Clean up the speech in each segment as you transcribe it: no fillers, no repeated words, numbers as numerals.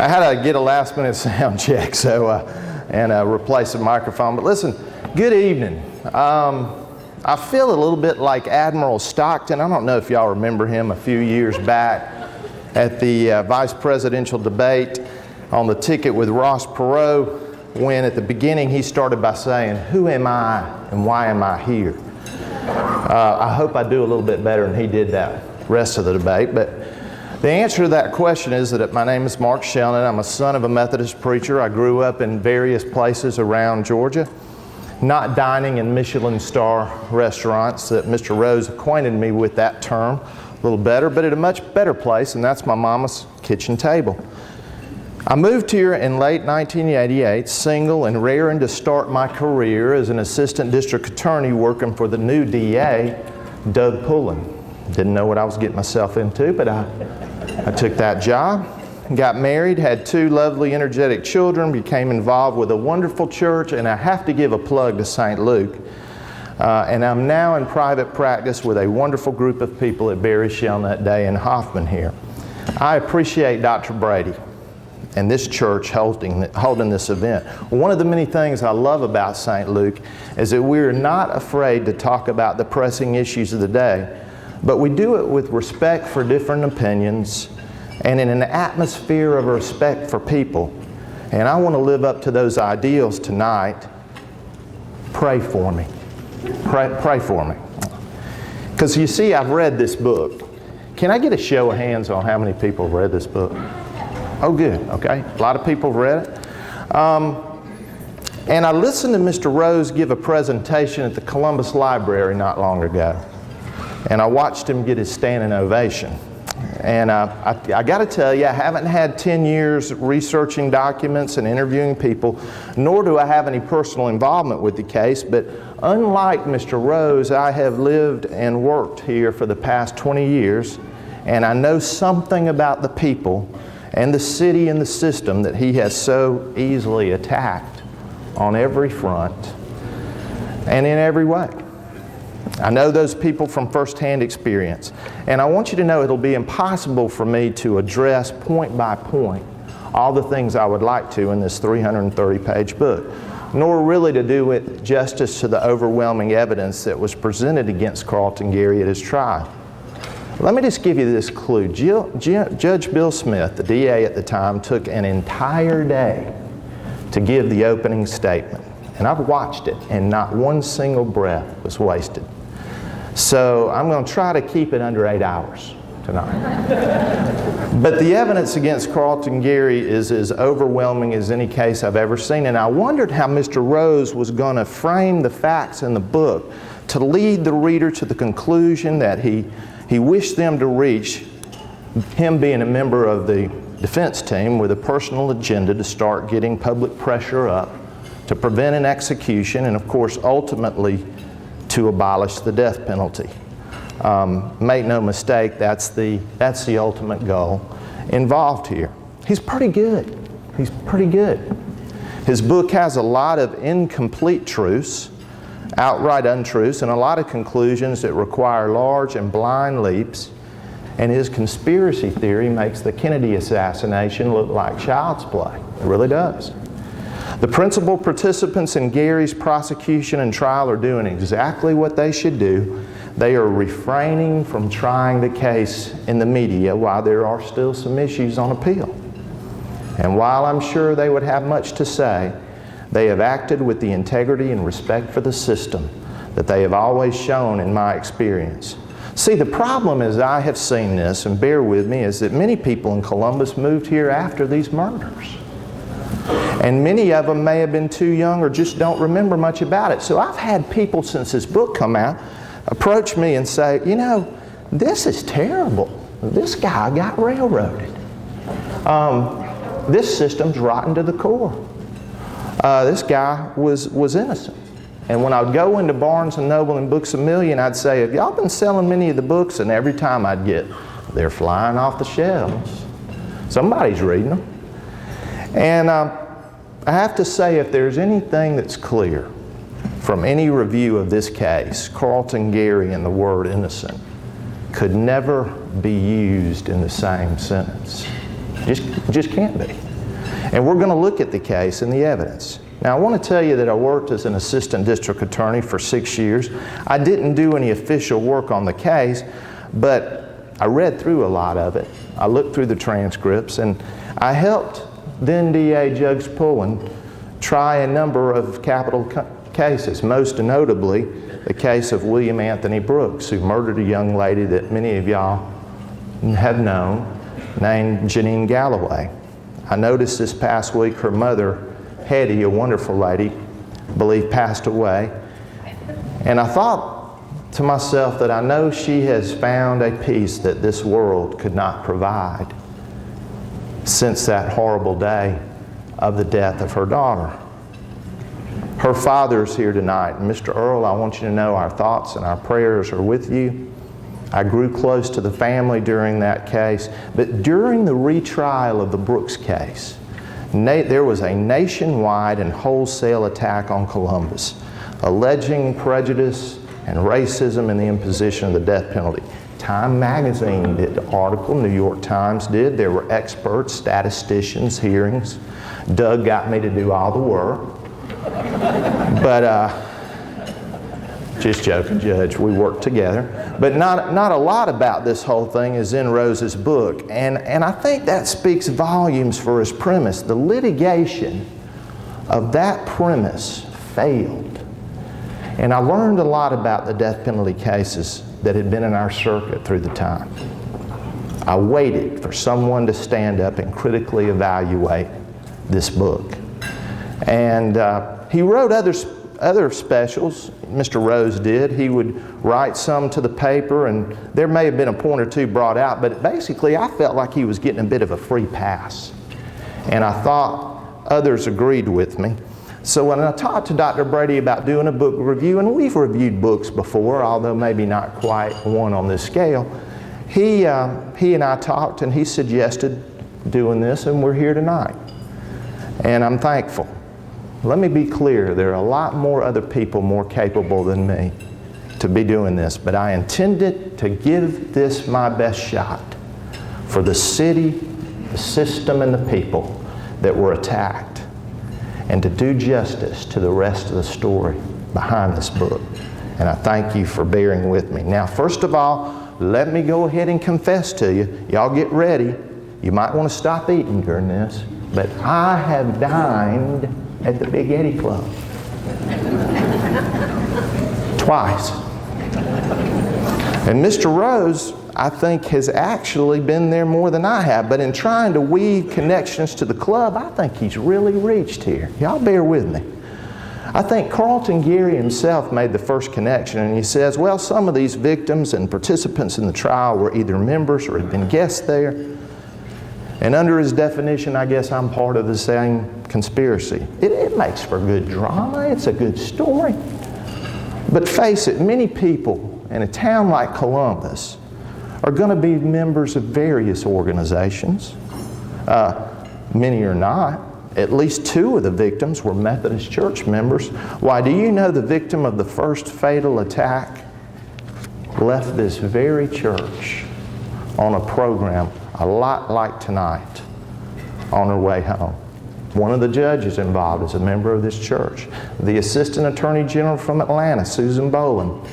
I had to get a last minute sound check and replace the microphone. But listen, good evening. I feel a little bit like Admiral Stockton. I don't know if y'all remember him a few years back at the vice presidential debate on the ticket with Ross Perot, when at the beginning he started by saying, "Who am I and why am I here?" I hope I do a little bit better than he did that rest of the debate. But the answer to that question is that my name is Mark Sheldon. I'm a son of a Methodist preacher. I grew up in various places around Georgia, not dining in Michelin star restaurants that Mr. Rose acquainted me with that term a little better, but at a much better place, and that's my mama's kitchen table. I moved here in late 1988, single and raring to start my career as an assistant district attorney working for the new DA, Doug Pullen. Didn't know what I was getting myself into, but I took that job, got married, had two lovely, energetic children, became involved with a wonderful church, and I have to give a plug to St. Luke. And I'm now in private practice with a wonderful group of people at Barry Shelnut Day and Hoffman here. I appreciate Dr. Brady and this church holding this event. One of the many things I love about St. Luke is that we're not afraid to talk about the pressing issues of the day, but we do it with respect for different opinions and in an atmosphere of respect for people. And I want to live up to those ideals tonight. Pray for me. Pray for me. Because you see, I've read this book. Can I get a show of hands on how many people have read this book? Oh, good. Okay. A lot of people have read it. And I listened to Mr. Rose give a presentation at the Columbus Library not long ago. And I watched him get his standing ovation. And I got to tell you, I haven't had 10 years researching documents and interviewing people, nor do I have any personal involvement with the case. But unlike Mr. Rose, I have lived and worked here for the past 20 years, and I know something about the people and the city and the system that he has so easily attacked on every front and in every way. I know those people from firsthand experience. And I want you to know it'll be impossible for me to address point by point all the things I would like to in this 330-page book, nor really to do it justice to the overwhelming evidence that was presented against Carlton Gary at his trial. Let me just give you this clue. Judge Bill Smith, the DA at the time, took an entire day to give the opening statement. And I've watched it, and not one single breath was wasted. So I'm going to try to keep it under 8 hours tonight. But the evidence against Carlton Gary is as overwhelming as any case I've ever seen. And I wondered how Mr. Rose was going to frame the facts in the book to lead the reader to the conclusion that he wished them to reach, him being a member of the defense team with a personal agenda to start getting public pressure up to prevent an execution, and of course ultimately to abolish the death penalty. Make no mistake, that's the ultimate goal involved here. He's pretty good. He's pretty good. His book has a lot of incomplete truths, outright untruths, and a lot of conclusions that require large and blind leaps. And his conspiracy theory makes the Kennedy assassination look like child's play. It really does. The principal participants in Gary's prosecution and trial are doing exactly what they should do. They are refraining from trying the case in the media while there are still some issues on appeal. And while I'm sure they would have much to say, they have acted with the integrity and respect for the system that they have always shown in my experience. See, the problem is, I have seen this, and bear with me, is that many people in Columbus moved here after these murders. And many of them may have been too young or just don't remember much about it. So I've had people since this book come out approach me and say, you know, this is terrible. This guy got railroaded. This system's rotten to the core. This guy was innocent. And when I would go into Barnes & Noble and Books A Million, I'd say, have y'all been selling many of the books? And every time I'd get, they're flying off the shelves. Somebody's reading them. And I have to say, if there's anything that's clear from any review of this case, Carlton Gary and the word innocent could never be used in the same sentence. Just can't be. And we're going to look at the case and the evidence. Now, I want to tell you that I worked as an assistant district attorney for 6 years. I didn't do any official work on the case, but I read through a lot of it. I looked through the transcripts, and I helped then DA Judge Pullen try a number of capital cases, most notably the case of William Anthony Brooks, who murdered a young lady that many of y'all have known, named Janine Galloway. I noticed this past week her mother, Eddy, a wonderful lady, I believe passed away. And I thought to myself that I know she has found a peace that this world could not provide since that horrible day of the death of her daughter. Her father's here tonight. Mr. Earl, I want you to know our thoughts and our prayers are with you. I grew close to the family during that case, but during the retrial of the Brooks case, there was a nationwide and wholesale attack on Columbus, alleging prejudice and racism in the imposition of the death penalty. Time magazine did the article, New York Times did. There were experts, statisticians, hearings. Doug got me to do all the work. But just joking, Judge, we worked together. But not a lot about this whole thing is in Rose's book. And I think that speaks volumes for his premise. The litigation of that premise failed. And I learned a lot about the death penalty cases that had been in our circuit through the time. I waited for someone to stand up and critically evaluate this book. And he wrote other specials, Mr. Rose did. He would write some to the paper, and there may have been a point or two brought out, but basically I felt like he was getting a bit of a free pass. And I thought others agreed with me. So when I talked to Dr. Brady about doing a book review, and we've reviewed books before, although maybe not quite one on this scale, he and I talked, and he suggested doing this, and we're here tonight. And I'm thankful. Let me be clear, there are a lot more other people more capable than me to be doing this, but I intended to give this my best shot for the city, the system, and the people that were attacked, and to do justice to the rest of the story behind this book. And I thank you for bearing with me. Now, first of all, let me go ahead and confess to you. Y'all get ready. You might want to stop eating during this, but I have dined at the Big Eddy Club. Twice. And Mr. Rose, I think, has actually been there more than I have, but in trying to weave connections to the club, I think he's really reached here. Y'all bear with me. I think Carlton Geary himself made the first connection, and he says, well, some of these victims and participants in the trial were either members or had been guests there. And under his definition, I guess I'm part of the same conspiracy. It makes for good drama. It's a good story. But face it, many people in a town like Columbus are going to be members of various organizations. Many are not. At least 2 of the victims were Methodist Church members. Why, do you know the victim of the first fatal attack left this very church on a program a lot like tonight on her way home? One of the judges involved is a member of this church. The Assistant Attorney General from Atlanta, Susan Boland,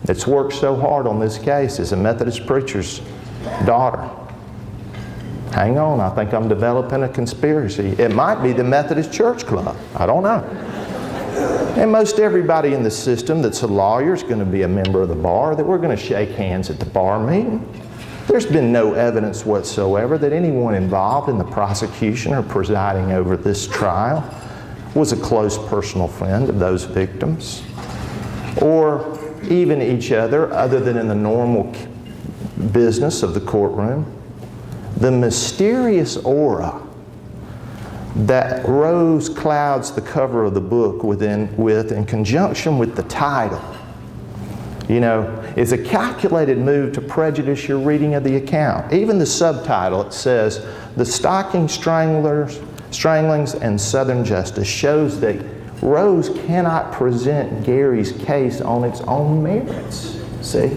that's worked so hard on this case, is a Methodist preacher's daughter. Hang on, I think I'm developing a conspiracy. It might be the Methodist Church Club. I don't know. And most everybody in the system that's a lawyer is going to be a member of the bar, that we're going to shake hands at the bar meeting. There's been no evidence whatsoever that anyone involved in the prosecution or presiding over this trial was a close personal friend of those victims, or even each other than in the normal business of the courtroom. The mysterious aura that Rose clouds the cover of the book with in conjunction with the title, is a calculated move to prejudice your reading of the account. Even the subtitle, it says, "The Stocking Stranglings and Southern Justice," shows that Rose cannot present Gary's case on its own merits. See?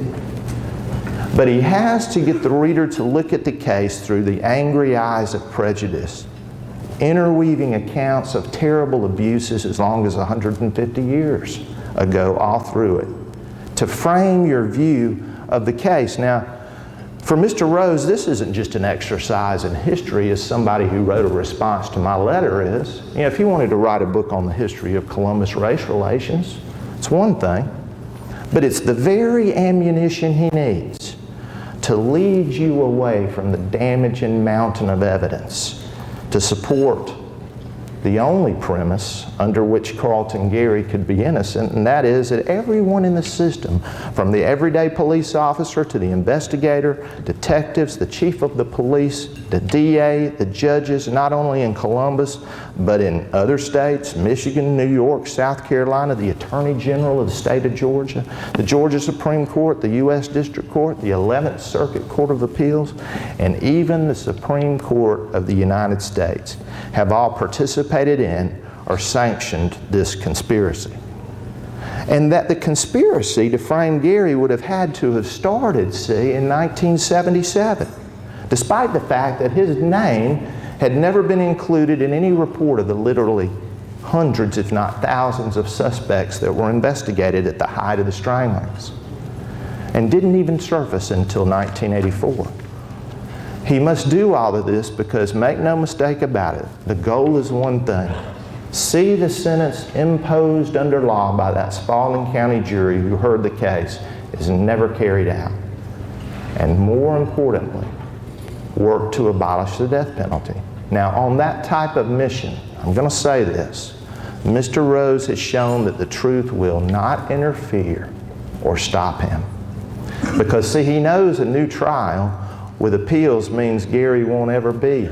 But he has to get the reader to look at the case through the angry eyes of prejudice interweaving accounts of terrible abuses as long as 150 years ago all through it, to frame your view of the case. Now, for Mr. Rose, this isn't just an exercise in history, as somebody who wrote a response to my letter is. You know, if he wanted to write a book on the history of Columbus race relations, it's one thing. But it's the very ammunition he needs to lead you away from the damaging mountain of evidence to support the only premise under which Carlton Gary could be innocent, and that is that everyone in the system, from the everyday police officer to the investigator, detectives, the chief of the police, the DA, the judges, not only in Columbus, but in other states, Michigan, New York, South Carolina, the Attorney General of the state of Georgia, the Georgia Supreme Court, the U.S. District Court, the 11th Circuit Court of Appeals, and even the Supreme Court of the United States have all participated in or sanctioned this conspiracy. And that the conspiracy to frame Gary would have had to have started, see, in 1977, despite the fact that his name had never been included in any report of the literally hundreds, if not thousands, of suspects that were investigated at the height of the stranglings, and didn't even surface until 1984. He must do all of this because, make no mistake about it, the goal is one thing: see the sentence imposed under law by that Spalding County jury who heard the case is never carried out. And more importantly, work to abolish the death penalty. Now, on that type of mission, I'm going to say this: Mr. Rose has shown that the truth will not interfere or stop him. Because, see, he knows a new trial with appeals means Gary won't ever be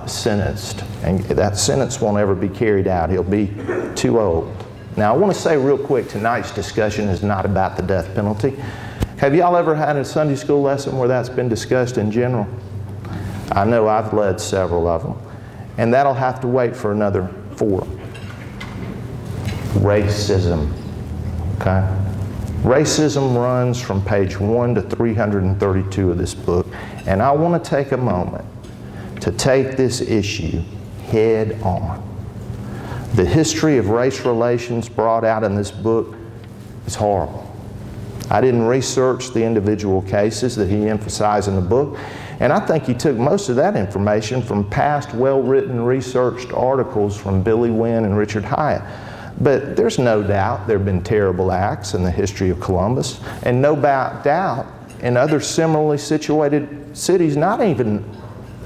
sentenced, and that sentence won't ever be carried out. He'll be too old. Now, I want to say real quick, tonight's discussion is not about the death penalty. Have y'all ever had a Sunday school lesson where that's been discussed in general? I know I've led several of them, and that'll have to wait for another forum. Racism, okay? Racism runs from page 1 to 332 of this book, and I want to take a moment to take this issue head on. The history of race relations brought out in this book is horrible. I didn't research the individual cases that he emphasized in the book, and I think he took most of that information from past well-written, researched articles from Billy Wynn and Richard Hyatt. But there's no doubt there have been terrible acts in the history of Columbus, and no doubt in other similarly situated cities, not even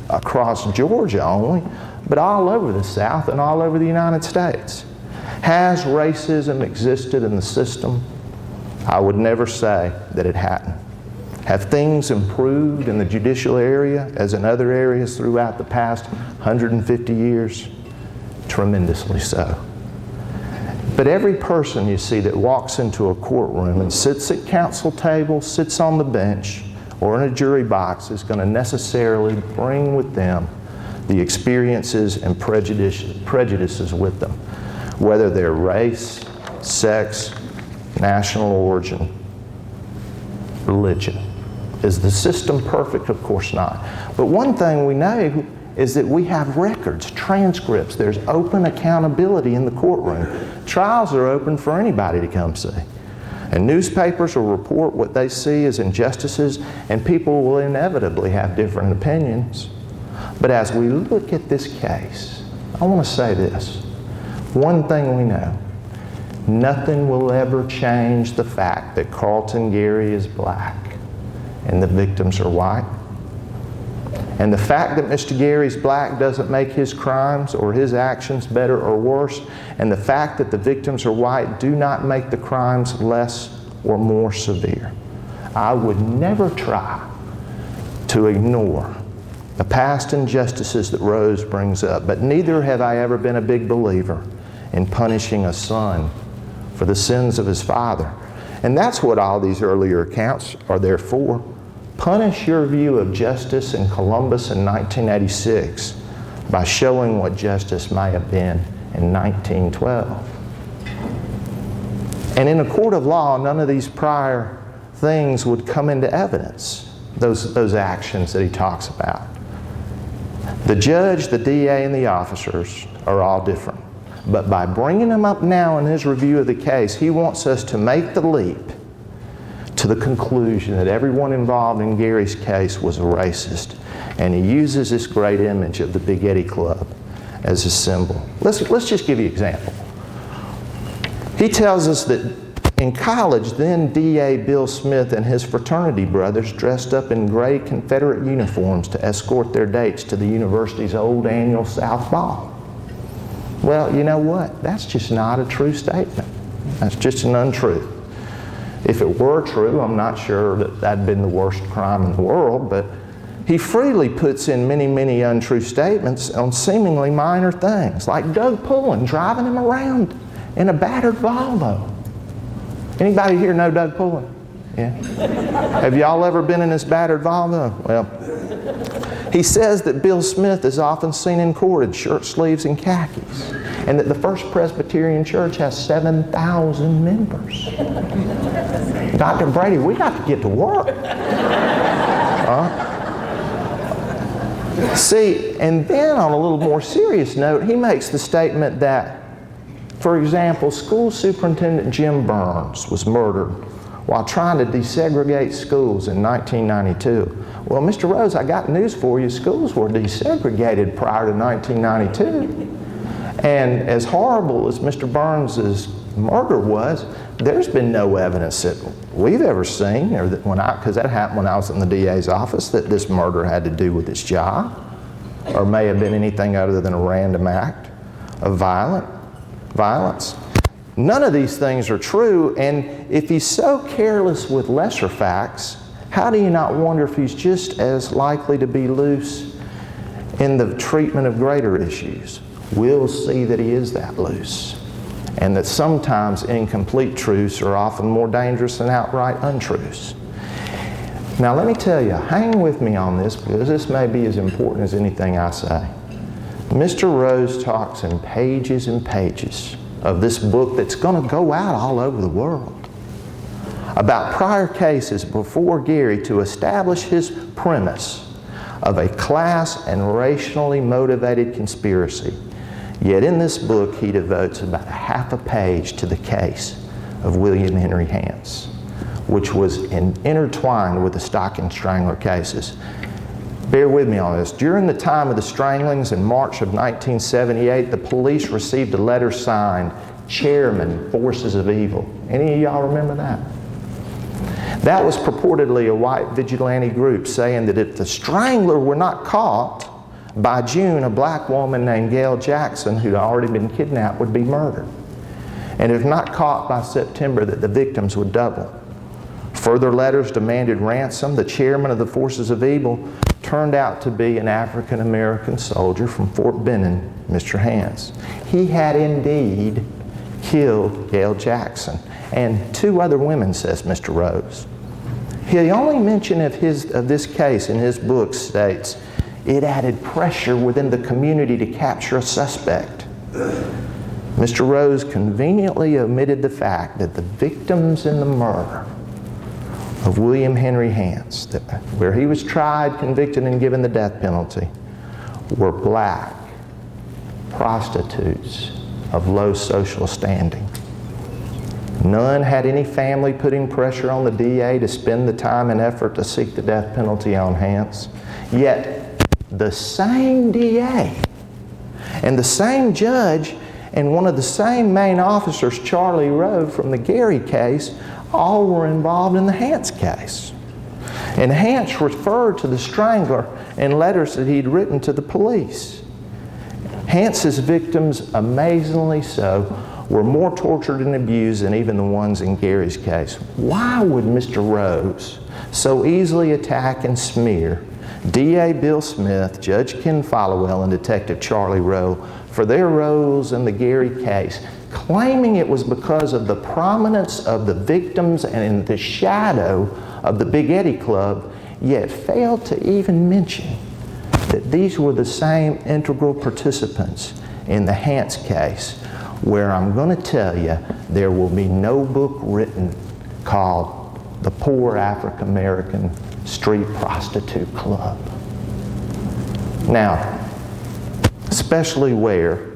across Georgia only, but all over the South and all over the United States. Has racism existed in the system? I would never say that it hadn't. Have things improved in the judicial area as in other areas throughout the past 150 years? Tremendously so. But every person you see that walks into a courtroom and sits at counsel table, sits on the bench, or in a jury box is going to necessarily bring with them the experiences and prejudices with them, whether they're race, sex, national origin, religion. Is the system perfect? Of course not. But one thing we know is that we have records, transcripts. There's open accountability in the courtroom. Trials are open for anybody to come see. And newspapers will report what they see as injustices, and people will inevitably have different opinions. But as we look at this case, I want to say this. One thing we know: nothing will ever change the fact that Carlton Gary is black and the victims are white. And the fact that Mr. Gary's black doesn't make his crimes or his actions better or worse, and the fact that the victims are white do not make the crimes less or more severe. I would never try to ignore the past injustices that Rose brings up, but neither have I ever been a big believer in punishing a son for the sins of his father. And that's what all these earlier accounts are there for. Punish your view of justice in Columbus in 1986 by showing what justice may have been in 1912. And in a court of law, none of these prior things would come into evidence, those actions that he talks about. The judge, the DA, and the officers are all different. But by bringing them up now in his review of the case, he wants us to make the leap to the conclusion that everyone involved in Gary's case was a racist. And he uses this great image of the Big Eddy Club as a symbol. Let's just give you an example. He tells us that in college, then DA Bill Smith and his fraternity brothers dressed up in gray Confederate uniforms to escort their dates to the university's old annual South Ball. Well, you know what? That's just not a true statement. That's just an untruth. If it were true, I'm not sure that that'd been the worst crime in the world, but he freely puts in many, many untrue statements on seemingly minor things, like Doug Pullen driving him around in a battered Volvo. Anybody here know Doug Pullen? Yeah. Have y'all ever been in this battered Volvo? Well, he says that Bill Smith is often seen in court in shirt sleeves and khakis, and that the First Presbyterian Church has 7,000 members. Dr. Brady, we got to get to work. See, and then on a little more serious note, he makes the statement that, for example, school superintendent Jim Burns was murdered while trying to desegregate schools in 1992. Well, Mr. Rose, I got news for you. Schools were desegregated prior to 1992. And as horrible as Mr. Burns' murder was, there's been no evidence that we've ever seen, or that because that happened when I was in the DA's office, that this murder had to do with his job, or may have been anything other than a random act of violence. None of these things are true, and if he's so careless with lesser facts, how do you not wonder if he's just as likely to be loose in the treatment of greater issues? We'll see that he is that loose, and that sometimes incomplete truths are often more dangerous than outright untruths. Now let me tell you, hang with me on this, because this may be as important as anything I say. Mr. Rose talks in pages and pages of this book that's going to go out all over the world about prior cases before Gary to establish his premise of a class and racially motivated conspiracy. Yet in this book he devotes about a half a page to the case of William Henry Hance, which was intertwined with the Stocking Strangler cases. Bear with me on this. During the time of the stranglings in March of 1978, the police received a letter signed, Chairman, Forces of Evil. Any of y'all remember that? That was purportedly a white vigilante group saying that if the strangler were not caught, by June, a black woman named Gail Jackson, who had already been kidnapped, would be murdered. And if not caught by September, that the victims would double. Further letters demanded ransom. The chairman of the Forces of Evil turned out to be an African-American soldier from Fort Benning, Mr. Hance. He had indeed killed Gail Jackson and 2 other women, says Mr. Rose. The only mention of this case in his book states, it added pressure within the community to capture a suspect. Mr. Rose conveniently omitted the fact that the victims in the murder of William Henry Hance, where he was tried, convicted, and given the death penalty, were black prostitutes of low social standing. None had any family putting pressure on the DA to spend the time and effort to seek the death penalty on Hance. Yet the same DA and the same judge and one of the same main officers, Charlie Rowe, from the Gary case, all were involved in the Hance case. And Hance referred to the strangler in letters that he'd written to the police. Hance's victims, amazingly so, were more tortured and abused than even the ones in Gary's case. Why would Mr. Rose so easily attack and smear DA Bill Smith, Judge Ken Followell, and Detective Charlie Rowe for their roles in the Gary case, claiming it was because of the prominence of the victims and in the shadow of the Big Eddy Club, yet failed to even mention that these were the same integral participants in the Hance case, where I'm going to tell you there will be no book written called The Poor African American Street Prostitute Club. Now, especially where,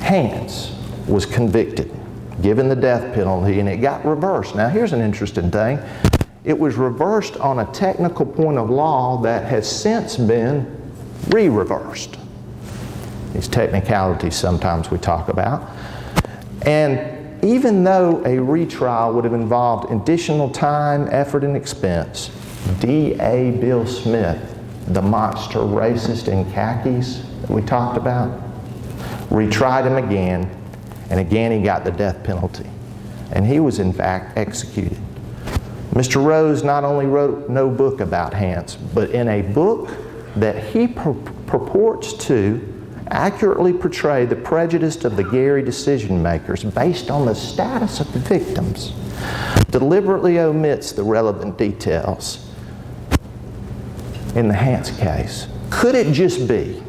Hance was convicted, given the death penalty, and it got reversed. Now here's an interesting thing. It was reversed on a technical point of law that has since been re-reversed. These technicalities sometimes we talk about. And even though a retrial would have involved additional time, effort, and expense, D.A. Bill Smith, the monster racist in khakis that we talked about, retried him again, and again he got the death penalty. And he was in fact executed. Mr. Rose not only wrote no book about Hance, but in a book that he purports to accurately portray the prejudice of the Gary decision makers based on the status of the victims, deliberately omits the relevant details in the Hance case. Could it just be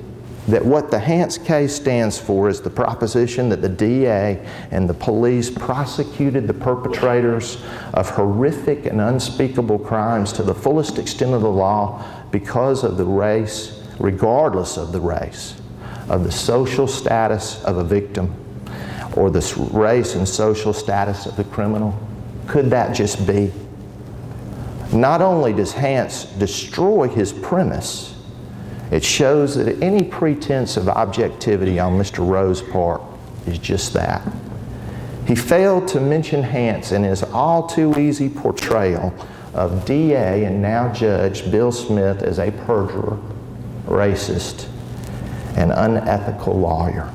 that what the Hance case stands for is the proposition that the DA and the police prosecuted the perpetrators of horrific and unspeakable crimes to the fullest extent of the law because of the race, regardless of the race, of the social status of a victim or the race and social status of the criminal? Could that just be? Not only does Hance destroy his premise, it shows that any pretense of objectivity on Mr. Rose's part is just that. He failed to mention Hance in his all too easy portrayal of DA and now Judge Bill Smith as a perjurer, racist, and unethical lawyer.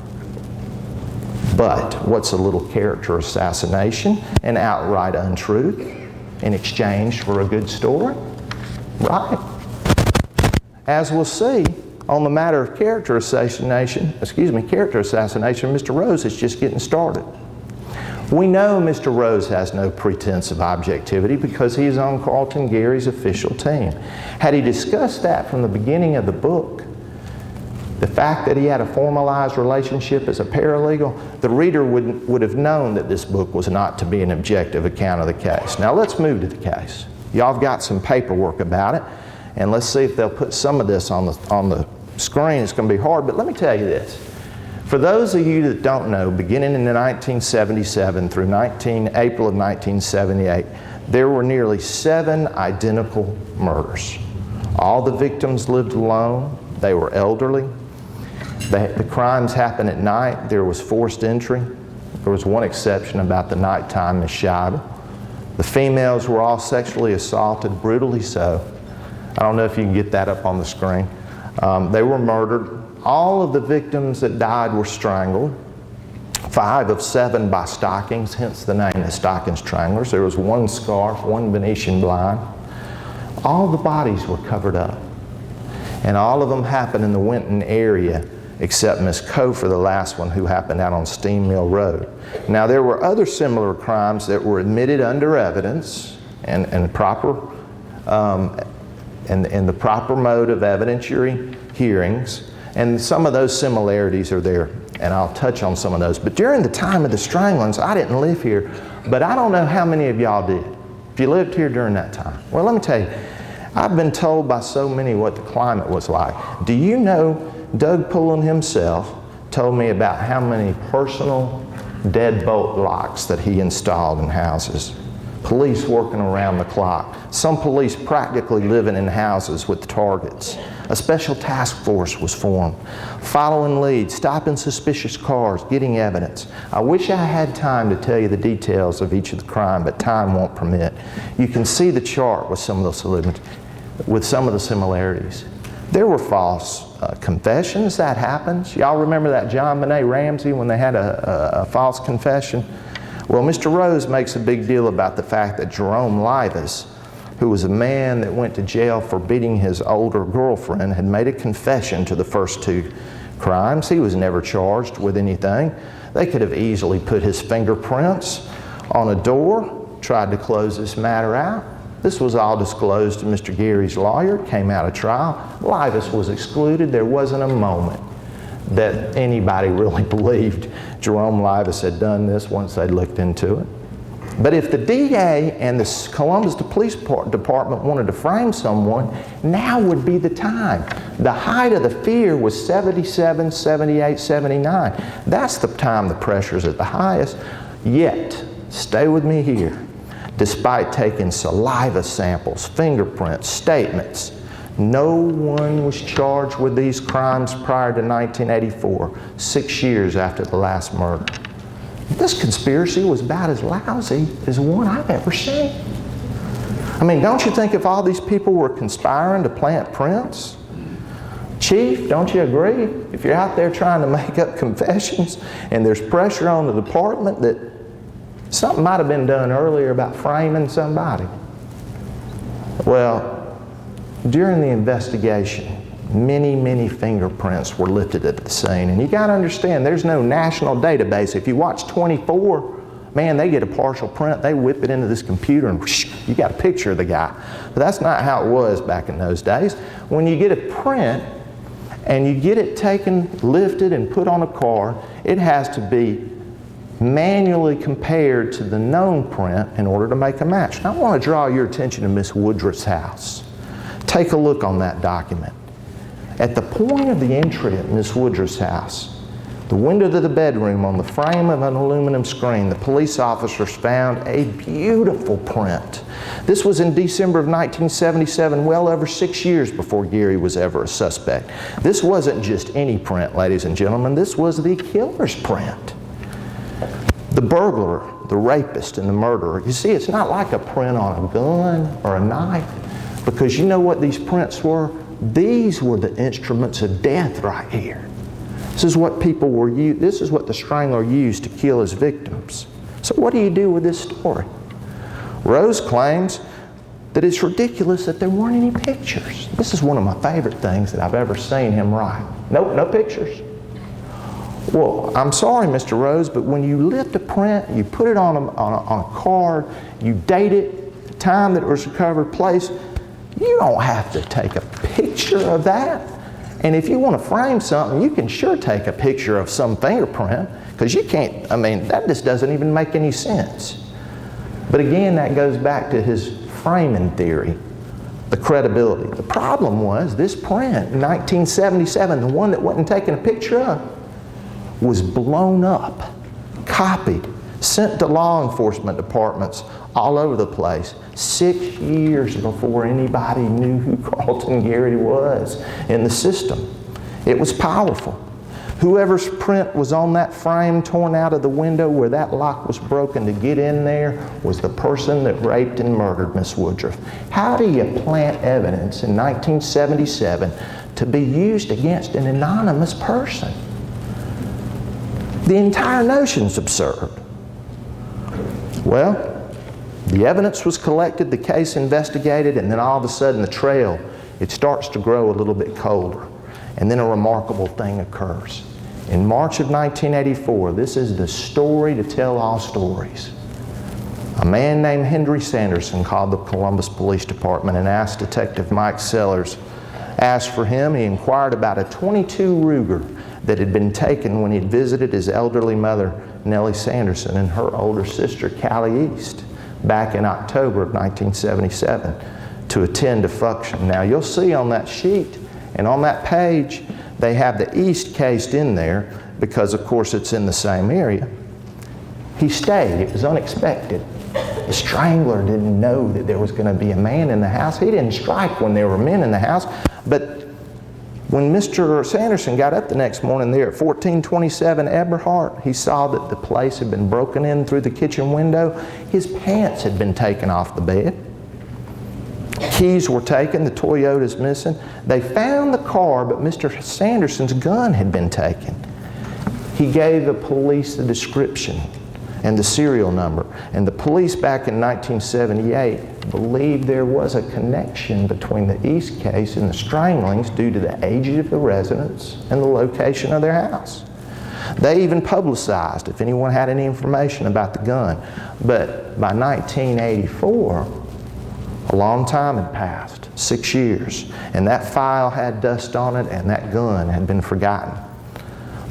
But what's a little character assassination and outright untruth in exchange for a good story? Right. As we'll see, on the matter of character assassination, Mr. Rose is just getting started. We know Mr. Rose has no pretense of objectivity because he is on Carlton Gary's official team. Had he discussed that from the beginning of the book, the fact that he had a formalized relationship as a paralegal, the reader would have known that this book was not to be an objective account of the case. Now let's move to the case. Y'all have got some paperwork about it, and let's see if they'll put some of this on the screen. It's going to be hard, but let me tell you this. For those of you that don't know, beginning in 1977 through April of 1978, there were nearly 7 identical murders. All the victims lived alone. They were elderly. The crimes happened at night. There was forced entry. There was one exception about the nighttime, Miss Scheibe. The females were all sexually assaulted, brutally so. I don't know if you can get that up on the screen. They were murdered. All of the victims that died were strangled. 5 of 7 by stockings, hence the name the stocking stranglers. There was 1 scarf, 1 Venetian blind. All the bodies were covered up. And all of them happened in the Winton area, except Miss Cofer, the last one, who happened out on Steam Mill Road. Now there were other similar crimes that were admitted under evidence and the proper mode of evidentiary hearings, and some of those similarities are there, and I'll touch on some of those. But during the time of the stranglings, I didn't live here, but I don't know how many of y'all did. If you lived here during that time. Well, let me tell you, I've been told by so many what the climate was like. Do you know Doug Pullen himself told me about how many personal deadbolt locks that he installed in houses? Police working around the clock. Some police practically living in houses with targets. A special task force was formed, following leads, stopping suspicious cars, getting evidence. I wish I had time to tell you the details of each of the crime, but time won't permit. You can see the chart with some of the similarities. There were false confessions. That happens. Y'all remember that John Benet Ramsey when they had a false confession? Well, Mr. Rose makes a big deal about the fact that Jerome Livas, who was a man that went to jail for beating his older girlfriend, had made a confession to the first 2 crimes. He was never charged with anything. They could have easily put his fingerprints on a door, tried to close this matter out. This was all disclosed to Mr. Gary's lawyer, came out of trial. Livas was excluded. There wasn't a moment that anybody really believed Jerome Livas had done this once they looked into it. But if the DA and the Columbus Police Department wanted to frame someone, now would be the time. The height of the fear was 77, 78, 79. That's the time the pressure's at the highest. Yet, stay with me here, despite taking saliva samples, fingerprints, statements, no one was charged with these crimes prior to 1984, 6 years after the last murder. This conspiracy was about as lousy as one I've ever seen. I mean, don't you think if all these people were conspiring to plant prints? Chief, don't you agree? If you're out there trying to make up confessions and there's pressure on the department that something might have been done earlier about framing somebody. Well, during the investigation, many fingerprints were lifted at the scene. And you got to understand, there's no national database. If you watch 24, man, they get a partial print, they whip it into this computer and whoosh, you got a picture of the guy. But that's not how it was back in those days. When you get a print and you get it taken, lifted, and put on a card, it has to be manually compared to the known print in order to make a match. Now I want to draw your attention to Miss Woodruff's house. Take a look on that document. At the point of the entry at Miss Woodruff's house, the window to the bedroom on the frame of an aluminum screen, the police officers found a beautiful print. This was in December of 1977, well over 6 years before Gary was ever a suspect. This wasn't just any print, ladies and gentlemen. This was the killer's print. The burglar, the rapist, and the murderer. You see, it's not like a print on a gun or a knife, because you know what these prints were? These were the instruments of death right here. This is what people were used. This is what the strangler used to kill his victims. So what do you do with this story? Rose claims that it's ridiculous that there weren't any pictures. This is one of my favorite things that I've ever seen him write. Nope, no pictures. Well, I'm sorry, Mr. Rose, but when you lift a print, you put it on a card, you date it, the time that it was recovered, place, you don't have to take a picture of that. And if you want to frame something, you can sure take a picture of some fingerprint, because you can't, I mean, that just doesn't even make any sense. But again, that goes back to his framing theory, the credibility. The problem was this print in 1977, the one that wasn't taken a picture of, was blown up, copied, sent to law enforcement departments all over the place 6 years before anybody knew who Carlton Garrity was in the system. It was powerful. Whoever's print was on that frame torn out of the window where that lock was broken to get in there was the person that raped and murdered Miss Woodruff. How do you plant evidence in 1977 to be used against an anonymous person? The entire notion's absurd. Well, the evidence was collected, the case investigated, and then all of a sudden the trail, it starts to grow a little bit colder. And then a remarkable thing occurs. In March of 1984, this is the story to tell all stories. A man named Henry Sanderson called the Columbus Police Department and asked Detective Mike Sellers, asked for him. He inquired about a .22 Ruger that had been taken when he had visited his elderly mother, Nellie Sanderson, and her older sister, Callie East, back in October of 1977 to attend a function. Now you'll see on that sheet and on that page, they have the East cased in there because of course it's in the same area. He stayed, it was unexpected. The strangler didn't know that there was going to be a man in the house. He didn't strike when there were men in the house, but when Mr. Sanderson got up the next morning there at 1427 Eberhart, he saw that the place had been broken in through the kitchen window. His pants had been taken off the bed. Keys were taken, the Toyota's missing. They found the car, but Mr. Sanderson's gun had been taken. He gave the police the description and the serial number. And the police back in 1978 believed there was a connection between the East case and the stranglings due to the age of the residents and the location of their house. They even publicized if anyone had any information about the gun. But by 1984, a long time had passed, 6 years, and that file had dust on it and that gun had been forgotten.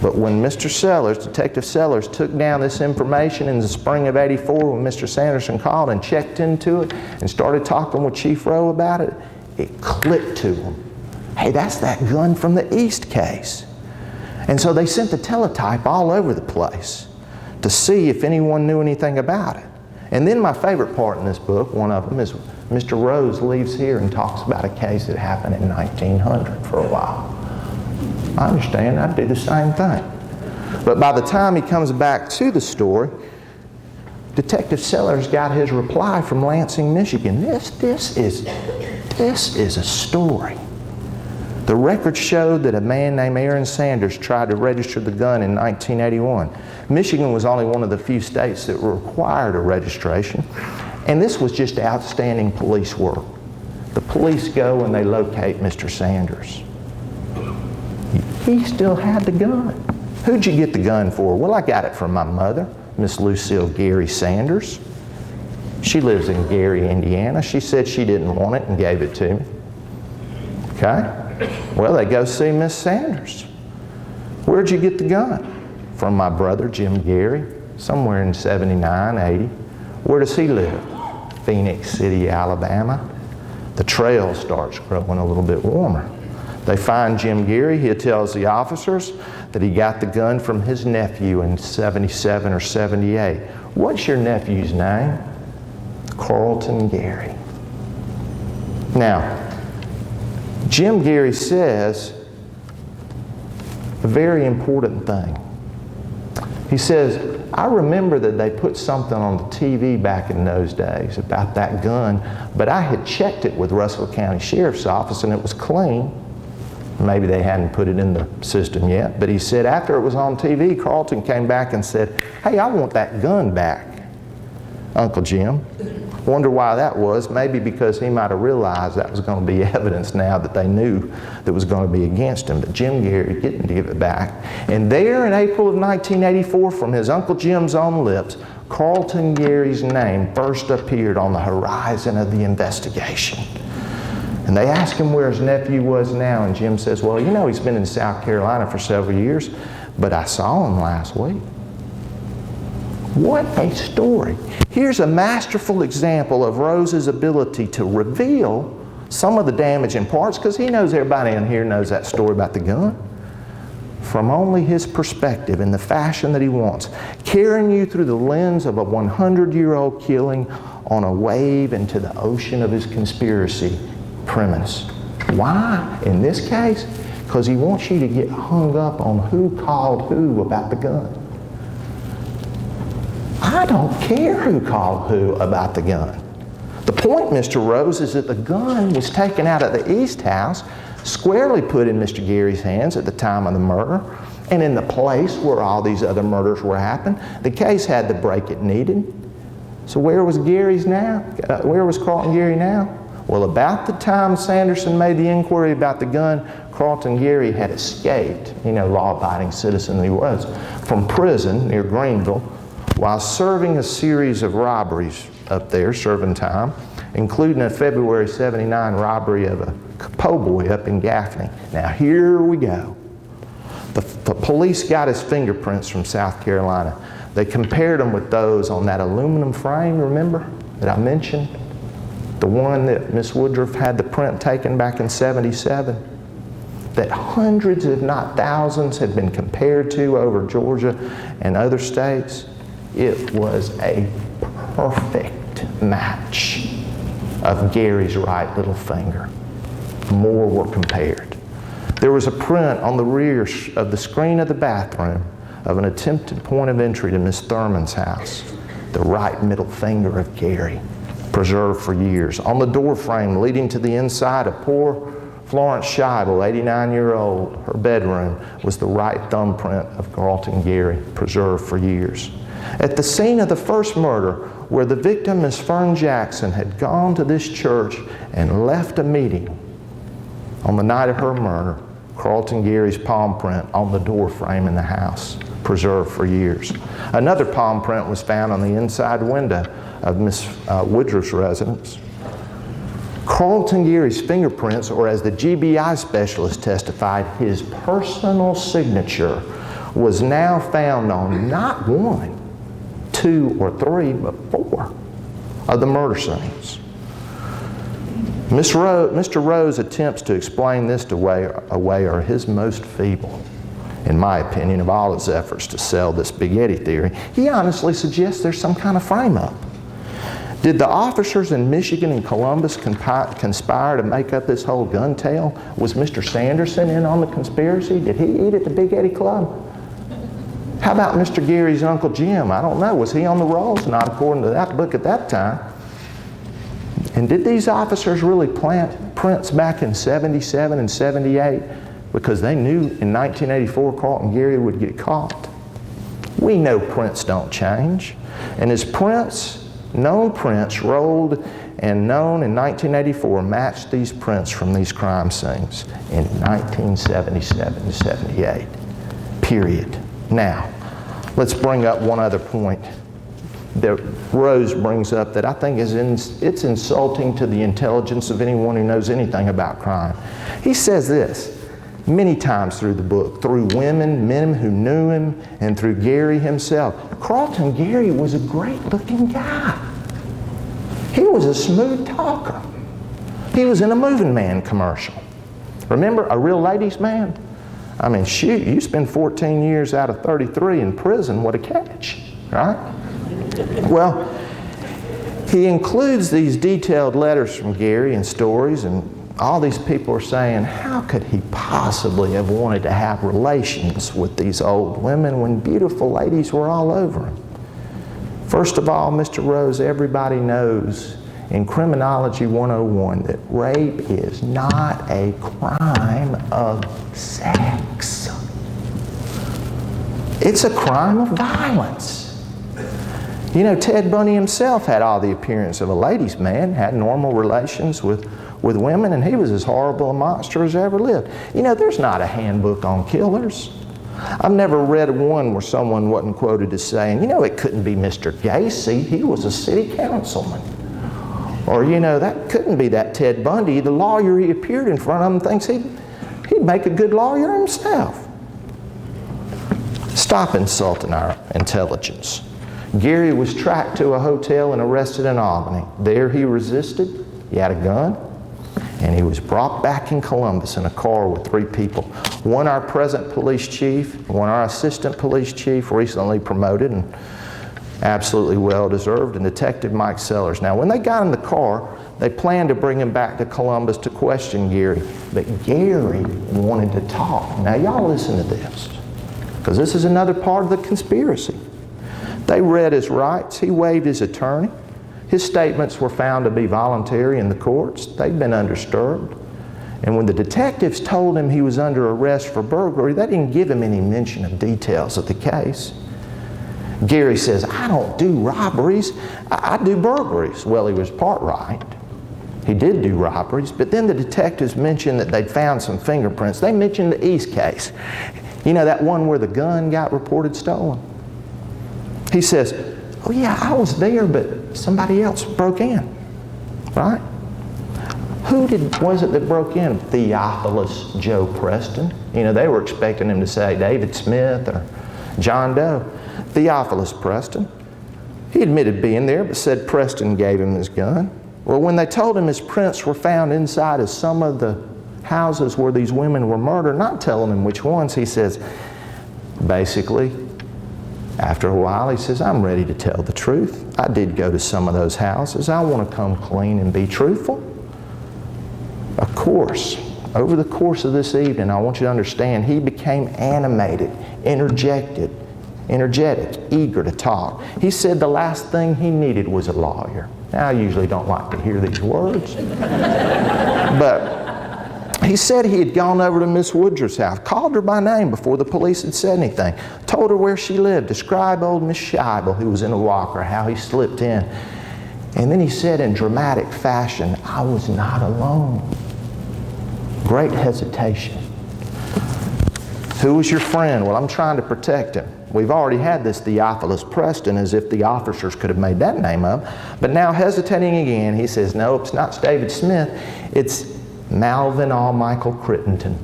But when Mr. Sellers, Detective Sellers, took down this information in the spring of '84 when Mr. Sanderson called and checked into it and started talking with Chief Rowe about it, it clicked to him. Hey, that's that gun from the East case. And so they sent the teletype all over the place to see if anyone knew anything about it. And then my favorite part in this book, one of them, is Mr. Rose leaves here and talks about a case that happened in 1900 for a while. I understand, I'd do the same thing. But by the time he comes back to the story, Detective Sellers got his reply from Lansing, Michigan. This is a story. The records showed that a man named Aaron Sanders tried to register the gun in 1981. Michigan was only one of the few states that required a registration, and this was just outstanding police work. The police go and they locate Mr. Sanders. He still had the gun. Who'd you get the gun for? Well, I got it from my mother, Miss Lucille Gary Sanders. She lives in Gary, Indiana. She said she didn't want it and gave it to me. Okay? Well, they go see Miss Sanders. Where'd you get the gun? From my brother, Jim Gary, somewhere in 79, 80. Where does he live? Phoenix City, Alabama. The trail starts growing a little bit warmer. They find Jim Gary. He tells the officers that he got the gun from his nephew in 77 or 78. What's your nephew's name? Carlton Gary. Now, Jim Gary says a very important thing. He says, I remember that they put something on the TV back in those days about that gun, but I had checked it with Russell County Sheriff's Office and it was clean. Maybe they hadn't put it in the system yet, but he said after it was on TV, Carlton came back and said, hey, I want that gun back, Uncle Jim. Wonder why that was. Maybe because he might have realized that was going to be evidence now that they knew that was going to be against him. But Jim Gary didn't give it back. And there in April of 1984, from his Uncle Jim's own lips, Carlton Gary's name first appeared on the horizon of the investigation. And they asked him where his nephew was now, and Jim says, well, you know, he's been in South Carolina for several years, but I saw him last week. What a story. Here's a masterful example of Rose's ability to reveal some of the damaging parts, because he knows everybody in here knows that story about the gun, from only his perspective in the fashion that he wants, carrying you through the lens of a 100-year-old killing on a wave into the ocean of his conspiracy premise. Why? In this case, because he wants you to get hung up on who called who about the gun. I don't care who called who about the gun. The point, Mr. Rose, is that the gun was taken out of the East House, squarely put in Mr. Gary's hands at the time of the murder, and in the place where all these other murders were happening. The case had the break it needed. So where was Gary's now? Where was Carlton Gary now? Well, about the time Sanderson made the inquiry about the gun, Carlton Gary had escaped, you know, law-abiding citizen he was, from prison near Greenville while serving a series of robberies up there, serving time, including a February '79 robbery of a po' boy up in Gaffney. Now here we go. The police got his fingerprints from South Carolina. They compared them with those on that aluminum frame, remember, that I mentioned? The one that Miss Woodruff had the print taken back in '77, that hundreds, if not thousands, had been compared to over Georgia and other states. It was a perfect match of Gary's right little finger. More were compared. There was a print on the rear of the screen of the bathroom of an attempted point of entry to Miss Thurman's house, the right middle finger of Gary, preserved for years. On the door frame leading to the inside of poor Florence Scheibel, 89-year-old, her bedroom, was the right thumbprint of Carlton Gary, preserved for years. At the scene of the first murder, where the victim, Miss Fern Jackson, had gone to this church and left a meeting on the night of her murder, Carlton Gary's palm print on the door frame in the house, preserved for years. Another palm print was found on the inside window of Miss Woodruff's residence. Carlton Gary's fingerprints, or as the GBI specialist testified, his personal signature, was now found on not 1, 2, or 3, but 4 of the murder scenes. Mr. Rose attempts to explain this away are his most feeble, in my opinion, of all his efforts to sell this Big Eddy theory. He honestly suggests there's some kind of frame-up. Did the officers in Michigan and Columbus conspire to make up this whole gun tale? Was Mr. Sanderson in on the conspiracy? Did he eat at the Big Eddy Club? How about Mr. Gary's Uncle Jim? I don't know. Was he on the rolls? Not according to that book at that time. And did these officers really plant prints back in 77 and 78 because they knew in 1984 Carlton Gary would get caught? We know prints don't change. And his prints, known prints, rolled and known in 1984 matched these prints from these crime scenes in 1977 to 78. Period. Now, let's bring up one other point that Rose brings up that I think it's insulting to the intelligence of anyone who knows anything about crime. He says this many times through the book, through women, men who knew him, and through Gary himself. Carlton Gary was a great-looking guy. He was a smooth talker. He was in a Moving Man commercial. Remember, a real ladies' man? I mean, shoot, you spend 14 years out of 33 in prison, what a catch, right? Well, he includes these detailed letters from Gary and stories, and all these people are saying, how could he possibly have wanted to have relations with these old women when beautiful ladies were all over him? First of all, Mr. Rose, everybody knows in Criminology 101 that rape is not a crime of sex. It's a crime of violence. You know, Ted Bundy himself had all the appearance of a ladies' man, had normal relations with women, and he was as horrible a monster as ever lived. You know, there's not a handbook on killers. I've never read one where someone wasn't quoted as saying, you know, it couldn't be Mr. Gacy, he was a city councilman. Or, you know, that couldn't be that Ted Bundy, the lawyer he appeared in front of him thinks he'd make a good lawyer himself. Stop insulting our intelligence. Gary was tracked to a hotel and arrested in Albany. There he resisted, he had a gun, and he was brought back in Columbus in a car with 3 people. One our present police chief, one our assistant police chief, recently promoted and absolutely well-deserved, and Detective Mike Sellers. Now, when they got in the car, they planned to bring him back to Columbus to question Gary, but Gary wanted to talk. Now, y'all listen to this, because this is another part of the conspiracy. They read his rights. He waived his attorney. His statements were found to be voluntary in the courts. They'd been undisturbed. And when the detectives told him he was under arrest for burglary, they didn't give him any mention of details of the case. Gary says, I don't do robberies, I do burglaries. Well, he was part right. He did do robberies, but then the detectives mentioned that they'd found some fingerprints. They mentioned the East case. You know, that one where the gun got reported stolen? He says, oh yeah, I was there, but somebody else broke in, right? Who was it that broke in? Theophilus Joe Preston. You know, they were expecting him to say David Smith or John Doe. Theophilus Preston. He admitted being there, but said Preston gave him his gun. Well, when they told him his prints were found inside of some of the houses where these women were murdered, not telling him which ones, he says, basically, after a while, he says, I'm ready to tell the truth. I did go to some of those houses. I want to come clean and be truthful. Of course, over the course of this evening, I want you to understand, he became animated, energetic, eager to talk. He said the last thing he needed was a lawyer. Now, I usually don't like to hear these words, but he said he had gone over to Miss Woodruff's house, called her by name before the police had said anything, told her where she lived, described old Miss Scheibel, who was in a walker, how he slipped in. And then he said in dramatic fashion, I was not alone. Great hesitation. Who was your friend? Well, I'm trying to protect him. We've already had this Theophilus Preston, as if the officers could have made that name up. But now hesitating again, he says, no, it's not David Smith. It's Malvin Michael Crittenton.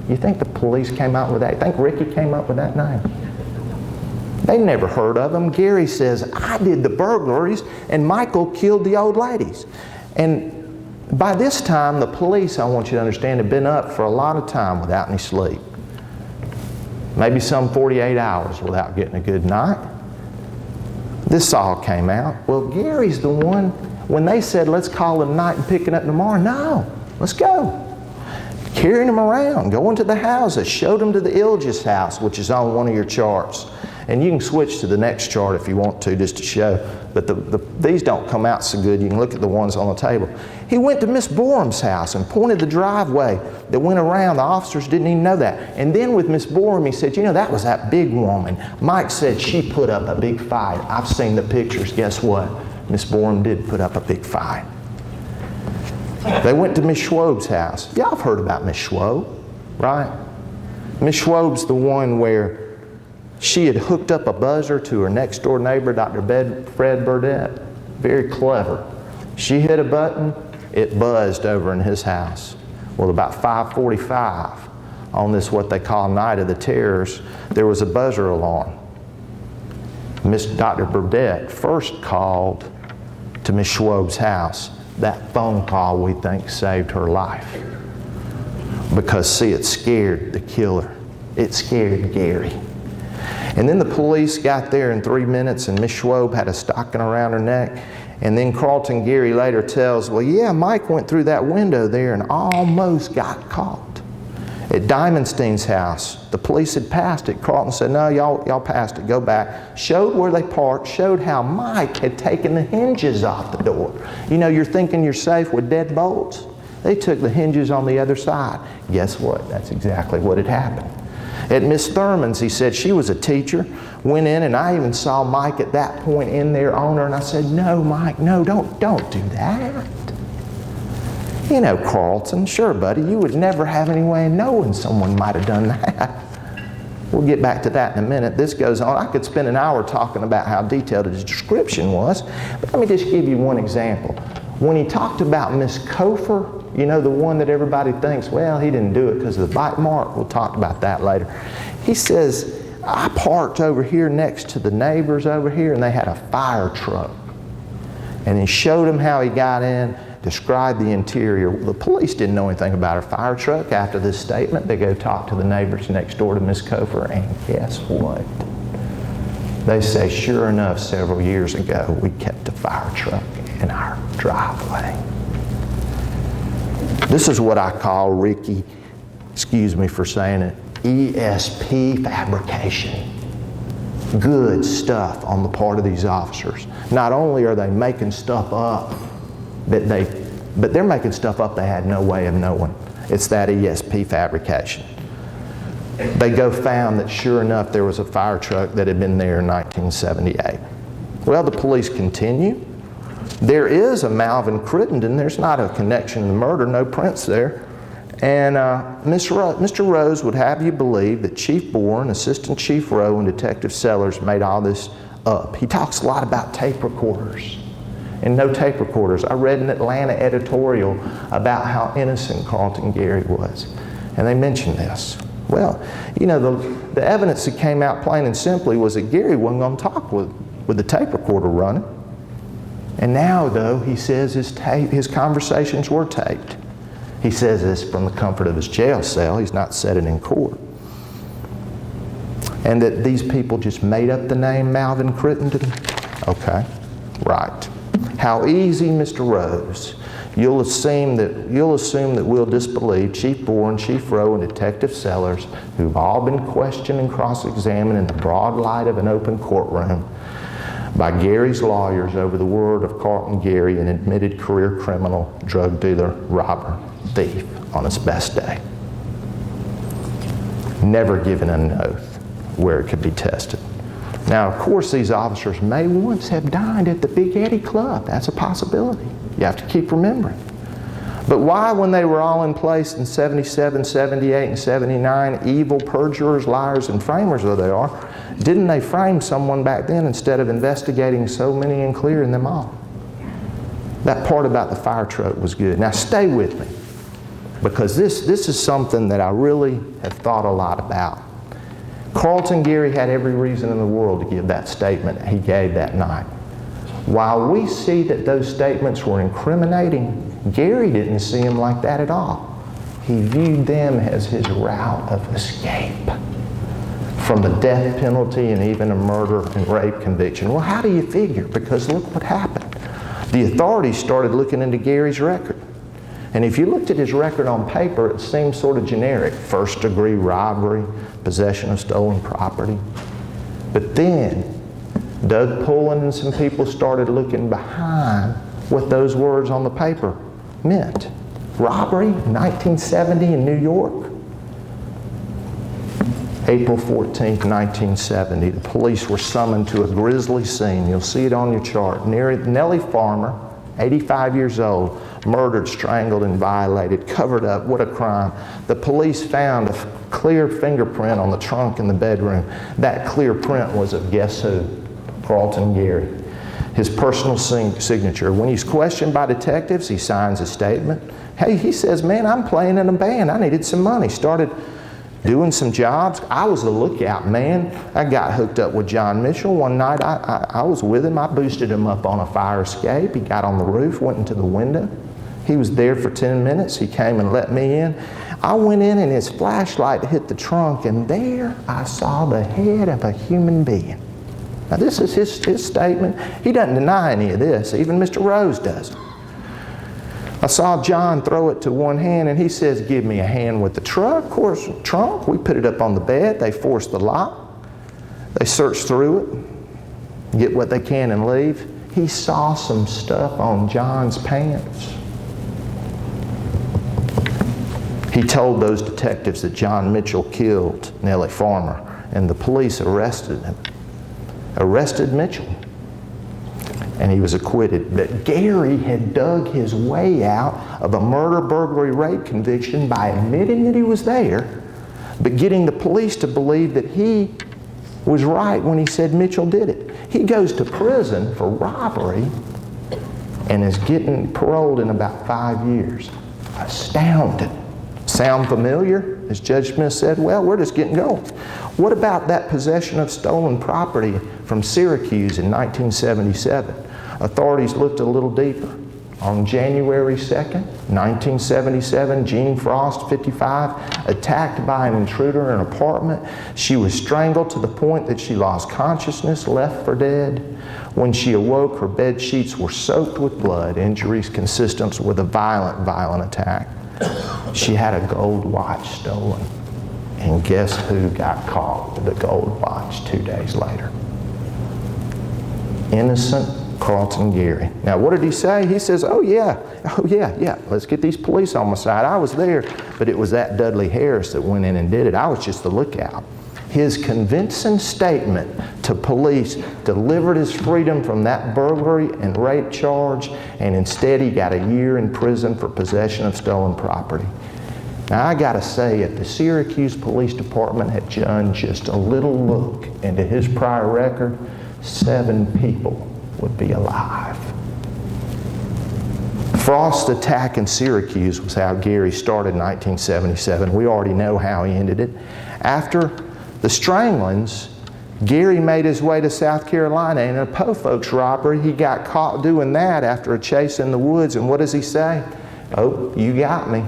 You think the police came up with that? You think Ricky came up with that name? They never heard of him. Gary says, I did the burglaries and Michael killed the old ladies. And by this time, the police, I want you to understand, have been up for a lot of time without any sleep. Maybe some 48 hours without getting a good night. This all came out. Well, Gary's the one, when they said, let's call it a night and pick it up tomorrow, no, let's go. Carrying him around, going to the houses, showed him to the Ilges house, which is on one of your charts. And you can switch to the next chart if you want to, just to show. But these don't come out so good. You can look at the ones on the table. He went to Miss Boram's house and pointed the driveway that went around. The officers didn't even know that. And then with Miss Boram, he said, you know, that was that big woman. Mike said she put up a big fight. I've seen the pictures. Guess what? Miss Boram did put up a big fight. They went to Miss Schwab's house. Y'all have heard about Miss Schwab, right? Miss Schwab's the one where she had hooked up a buzzer to her next door neighbor, Dr. Fred Burdett. Very clever. She hit a button, it buzzed over in his house. Well, about 5:45 on this what they call Night of the Terrors, there was a buzzer alarm. Dr. Burdett first called to Miss Schwab's house. That phone call, we think, saved her life. Because, see, it scared the killer. It scared Gary. And then the police got there in 3 minutes, and Miss Schwab had a stocking around her neck. And then Carlton Gary later tells, well, yeah, Mike went through that window there and almost got caught. At Diamondstein's house, the police had passed it. Carlton said, no, y'all passed it, go back. Showed where they parked, showed how Mike had taken the hinges off the door. You know, you're thinking you're safe with dead bolts. They took the hinges on the other side. Guess what? That's exactly what had happened. At Miss Thurman's, he said she was a teacher, went in, and I even saw Mike at that point in there on her, and I said, no, Mike, no, don't do that. You know, Carlton, sure, buddy, you would never have any way of knowing someone might have done that. We'll get back to that in a minute. This goes on. I could spend an hour talking about how detailed his description was, but let me just give you one example. When he talked about Miss Kofer, you know, the one that everybody thinks, well, he didn't do it because of the bite mark. We'll talk about that later. He says, I parked over here next to the neighbors over here, and they had a fire truck. And he showed them how he got in, described the interior. The police didn't know anything about a fire truck. After this statement, they go talk to the neighbors next door to Miss Kofer, and guess what? They say, sure enough, several years ago, we kept a fire truck in our driveway. This is what I call, Ricky, excuse me for saying it, ESP fabrication. Good stuff on the part of these officers. Not only are they making stuff up, but they're making stuff up they had no way of knowing. It's that ESP fabrication. They found that sure enough there was a fire truck that had been there in 1978. Well, the police continue. There is a Malvin Crittenden. There's not a connection to the murder, no prints there. And Mr. Rose would have you believe that Chief Bourne, Assistant Chief Rowe, and Detective Sellers made all this up. He talks a lot about tape recorders and no tape recorders. I read an Atlanta editorial about how innocent Carlton Gary was, and they mentioned this. Well, you know, the evidence that came out plain and simply was that Gary wasn't going to talk with the tape recorder running. And now, though, he says his conversations were taped. He says this from the comfort of his jail cell. He's not said it in court. And that these people just made up the name Malvin Crittenden. Okay, right. How easy, Mr. Rose. You'll assume that we'll disbelieve Chief Bourne, Chief Rowe, and Detective Sellers, who've all been questioned and cross-examined in the broad light of an open courtroom by Gary's lawyers over the word of Carlton Gary, an admitted career criminal, drug dealer, robber, thief on his best day. Never given an oath where it could be tested. Now, of course, these officers may once have dined at the Big Eddy Club. That's a possibility. You have to keep remembering. But why, when they were all in place in 77, 78, and 79, evil perjurers, liars, and framers, though they are, didn't they frame someone back then instead of investigating so many and clearing them all? That part about the fire truck was good. Now stay with me. because this is something that I really have thought a lot about. Carlton Gary had every reason in the world to give that statement he gave that night. While we see that those statements were incriminating, Gary didn't see them like that at all. He viewed them as his route of escape from the death penalty and even a murder and rape conviction. Well, how do you figure? Because look what happened. The authorities started looking into Gary's record. And if you looked at his record on paper, it seemed sort of generic. First-degree robbery, possession of stolen property. But then, Doug Pullen and some people started looking behind what those words on the paper meant. Robbery, 1970 in New York. April 14th, 1970, the police were summoned to a grisly scene. You'll see it on your chart. Near Nellie Farmer, 85 years old, murdered, strangled, and violated, covered up. What a crime. The police found a clear fingerprint on the trunk in the bedroom. That clear print was of guess who? Carlton Gary. His personal signature. When he's questioned by detectives, he signs a statement. Hey, he says, man, I'm playing in a band. I needed some money. Started doing some jobs. I was a lookout man. I got hooked up with John Mitchell one night. I was with him. I boosted him up on a fire escape. He got on the roof, went into the window. He was there for 10 minutes. He came and let me in. I went in and his flashlight hit the trunk, and there I saw the head of a human being. Now this is his statement. He doesn't deny any of this. Even Mr. Rose doesn't. I saw John throw it to one hand, and he says, give me a hand with the trunk. Of course, trunk, we put it up on the bed. They forced the lock. They searched through it, get what they can and leave. He saw some stuff on John's pants. He told those detectives that John Mitchell killed Nellie Farmer, and the police arrested him. Arrested Mitchell. And he was acquitted. But Gary had dug his way out of a murder, burglary, rape conviction by admitting that he was there, but getting the police to believe that he was right when he said Mitchell did it. He goes to prison for robbery and is getting paroled in about 5 years. Astounded. Sound familiar? As Judge Smith said, well, we're just getting going. What about that possession of stolen property from Syracuse in 1977? Authorities looked a little deeper. On January 2nd, 1977, Jean Frost, 55, attacked by an intruder in an apartment. She was strangled to the point that she lost consciousness, left for dead. When she awoke, her bed sheets were soaked with blood, injuries consistent with a violent attack. She had a gold watch stolen. And guess who got caught with the gold watch 2 days later? Innocent Carlton Gary. Now, what did he say? He says, oh yeah, let's get these police on my side. I was there, but it was that Dudley Harris that went in and did it. I was just the lookout. His convincing statement to police delivered his freedom from that burglary and rape charge, and instead he got a year in prison for possession of stolen property. Now, I gotta say, if the Syracuse Police Department had done just a little look into his prior record, 7 people would be alive. Frost's attack in Syracuse was how Gary started in 1977. We already know how he ended it. After the stranglings, Gary made his way to South Carolina, and in a Po Folks robbery, he got caught doing that after a chase in the woods, and what does he say? Oh, you got me.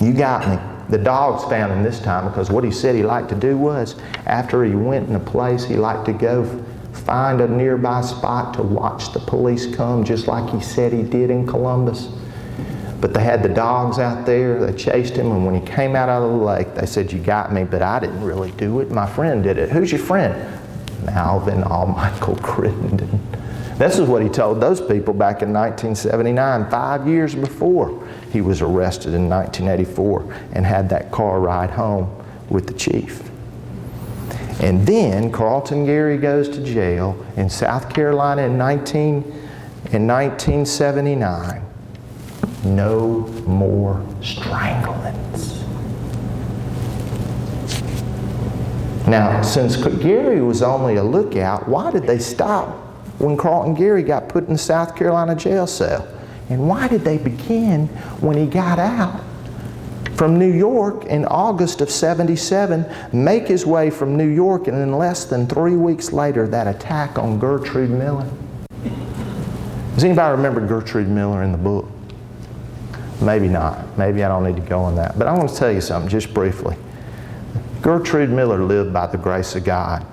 You got me. The dogs found him this time, because what he said he liked to do was, after he went in a place, he liked to go find a nearby spot to watch the police come, just like he said he did in Columbus. But they had the dogs out there, they chased him, and when he came out of the lake, they said, you got me, but I didn't really do it. My friend did it. Who's your friend? Malvin Michael Crittenden. This is what he told those people back in 1979, 5 years before he was arrested in 1984 and had that car ride home with the chief. And then Carlton Gary goes to jail in South Carolina in 1979. No more stranglings. Now, since Gary was only a lookout, why did they stop when Carlton Gary got put in the South Carolina jail cell? And why did they begin when he got out from New York in August of '77, make his way from New York, and in less than 3 weeks later, that attack on Gertrude Miller. Does anybody remember Gertrude Miller in the book? Maybe not. Maybe I don't need to go on that. But I want to tell you something just briefly. Gertrude Miller lived by the grace of God.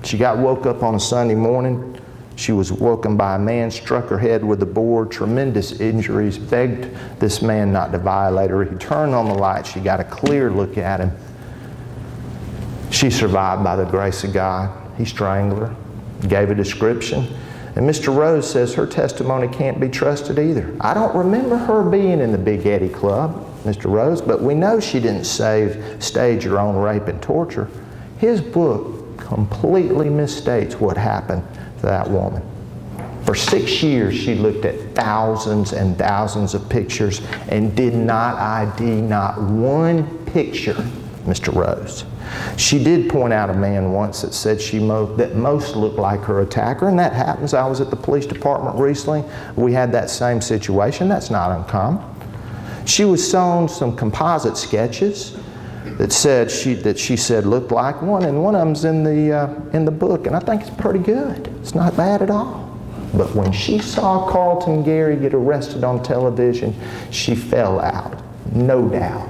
She got woke up on a Sunday morning. She was woken by a man, struck her head with a board, tremendous injuries, begged this man not to violate her. He turned on the light. She got a clear look at him. She survived by the grace of God. He strangled her, gave a description. And Mr. Rose says her testimony can't be trusted either. I don't remember her being in the Big Eddy Club, Mr. Rose, but we know she didn't stage her own rape and torture. His book completely misstates what happened to that woman. For 6 years, she looked at thousands and thousands of pictures and did not ID not one picture, Mr. Rose. She did point out a man once that said that most looked like her attacker, and that happens. I was at the police department recently. We had that same situation. That's not uncommon. She was shown some composite sketches that she said looked like one, and one of them's in the book, and I think it's pretty good. It's not bad at all. But when she saw Carlton Gary get arrested on television, she fell out, no doubt.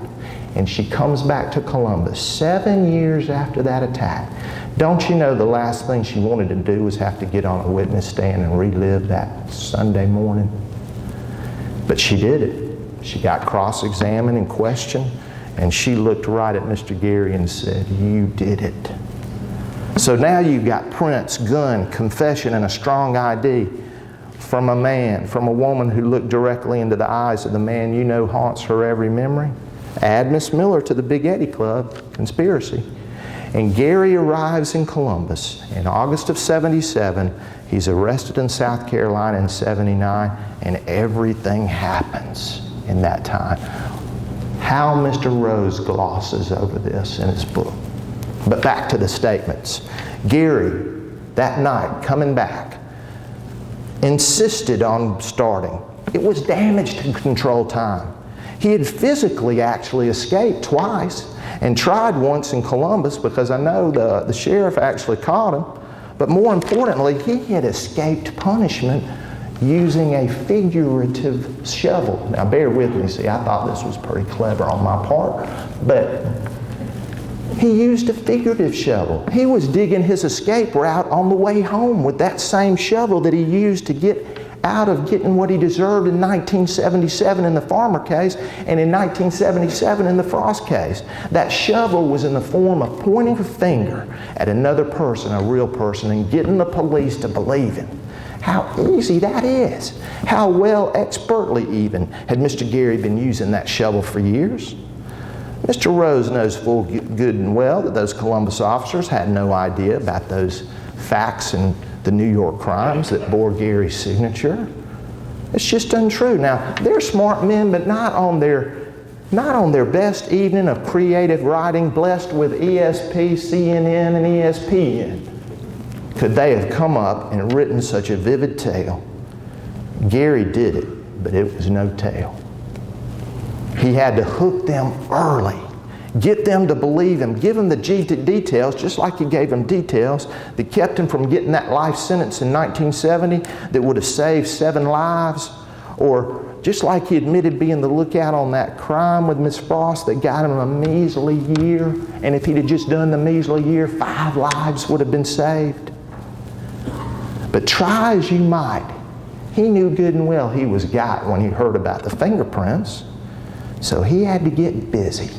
And she comes back to Columbus 7 years after that attack. Don't you know the last thing she wanted to do was have to get on a witness stand and relive that Sunday morning? But she did it. She got cross-examined and questioned, and she looked right at Mr. Gary and said, "You did it." So now you've got prints, gun, confession, and a strong ID from a man, from a woman who looked directly into the eyes of the man you know haunts her every memory. Add Miss Miller to the Big Eddy Club conspiracy. And Gary arrives in Columbus in August of '77. He's arrested in South Carolina in '79, and everything happens in that time. How Mr. Rose glosses over this in his book. But back to the statements. Gary, that night, coming back, insisted on starting. It was damage to control time. He had physically actually escaped twice and tried once in Columbus because I know the sheriff actually caught him. But more importantly, he had escaped punishment using a figurative shovel. Now bear with me, see, I thought this was pretty clever on my part, but he used a figurative shovel. He was digging his escape route on the way home with that same shovel that he used to get out of getting what he deserved in 1977 in the Farmer case and in 1977 in the Frost case. That shovel was in the form of pointing a finger at another person, a real person, and getting the police to believe him. How easy that is. How well, expertly even, had Mr. Gary been using that shovel for years. Mr. Rose knows full good and well that those Columbus officers had no idea about those facts and the New York crimes that bore Gary's signature. It's just untrue. Now, they're smart men, but not on their best evening of creative writing, blessed with ESP, CNN, and ESPN. Could they have come up and written such a vivid tale? Gary did it, but it was no tale. He had to hook them early, get them to believe him, give them the details, just like he gave them details that kept him from getting that life sentence in 1970 that would have saved 7 lives, or just like he admitted being the lookout on that crime with Miss Frost that got him a measly year, and if he'd have just done the measly year, 5 lives would have been saved. But try as you might, he knew good and well he was got when he heard about the fingerprints, so he had to get busy.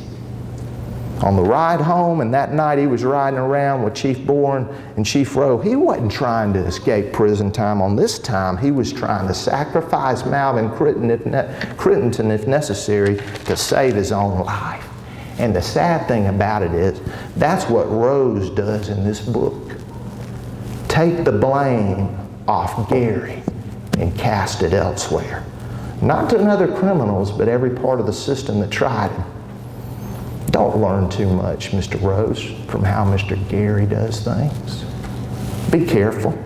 On the ride home, and that night he was riding around with Chief Bourne and Chief Rowe, he wasn't trying to escape prison time on this time. He was trying to sacrifice Malvin Crittenton if necessary to save his own life. And the sad thing about it is, that's what Rose does in this book. Take the blame off Gary and cast it elsewhere. Not to other criminals, but every part of the system that tried him. Don't learn too much, Mr. Rose, from how Mr. Gary does things. Be careful.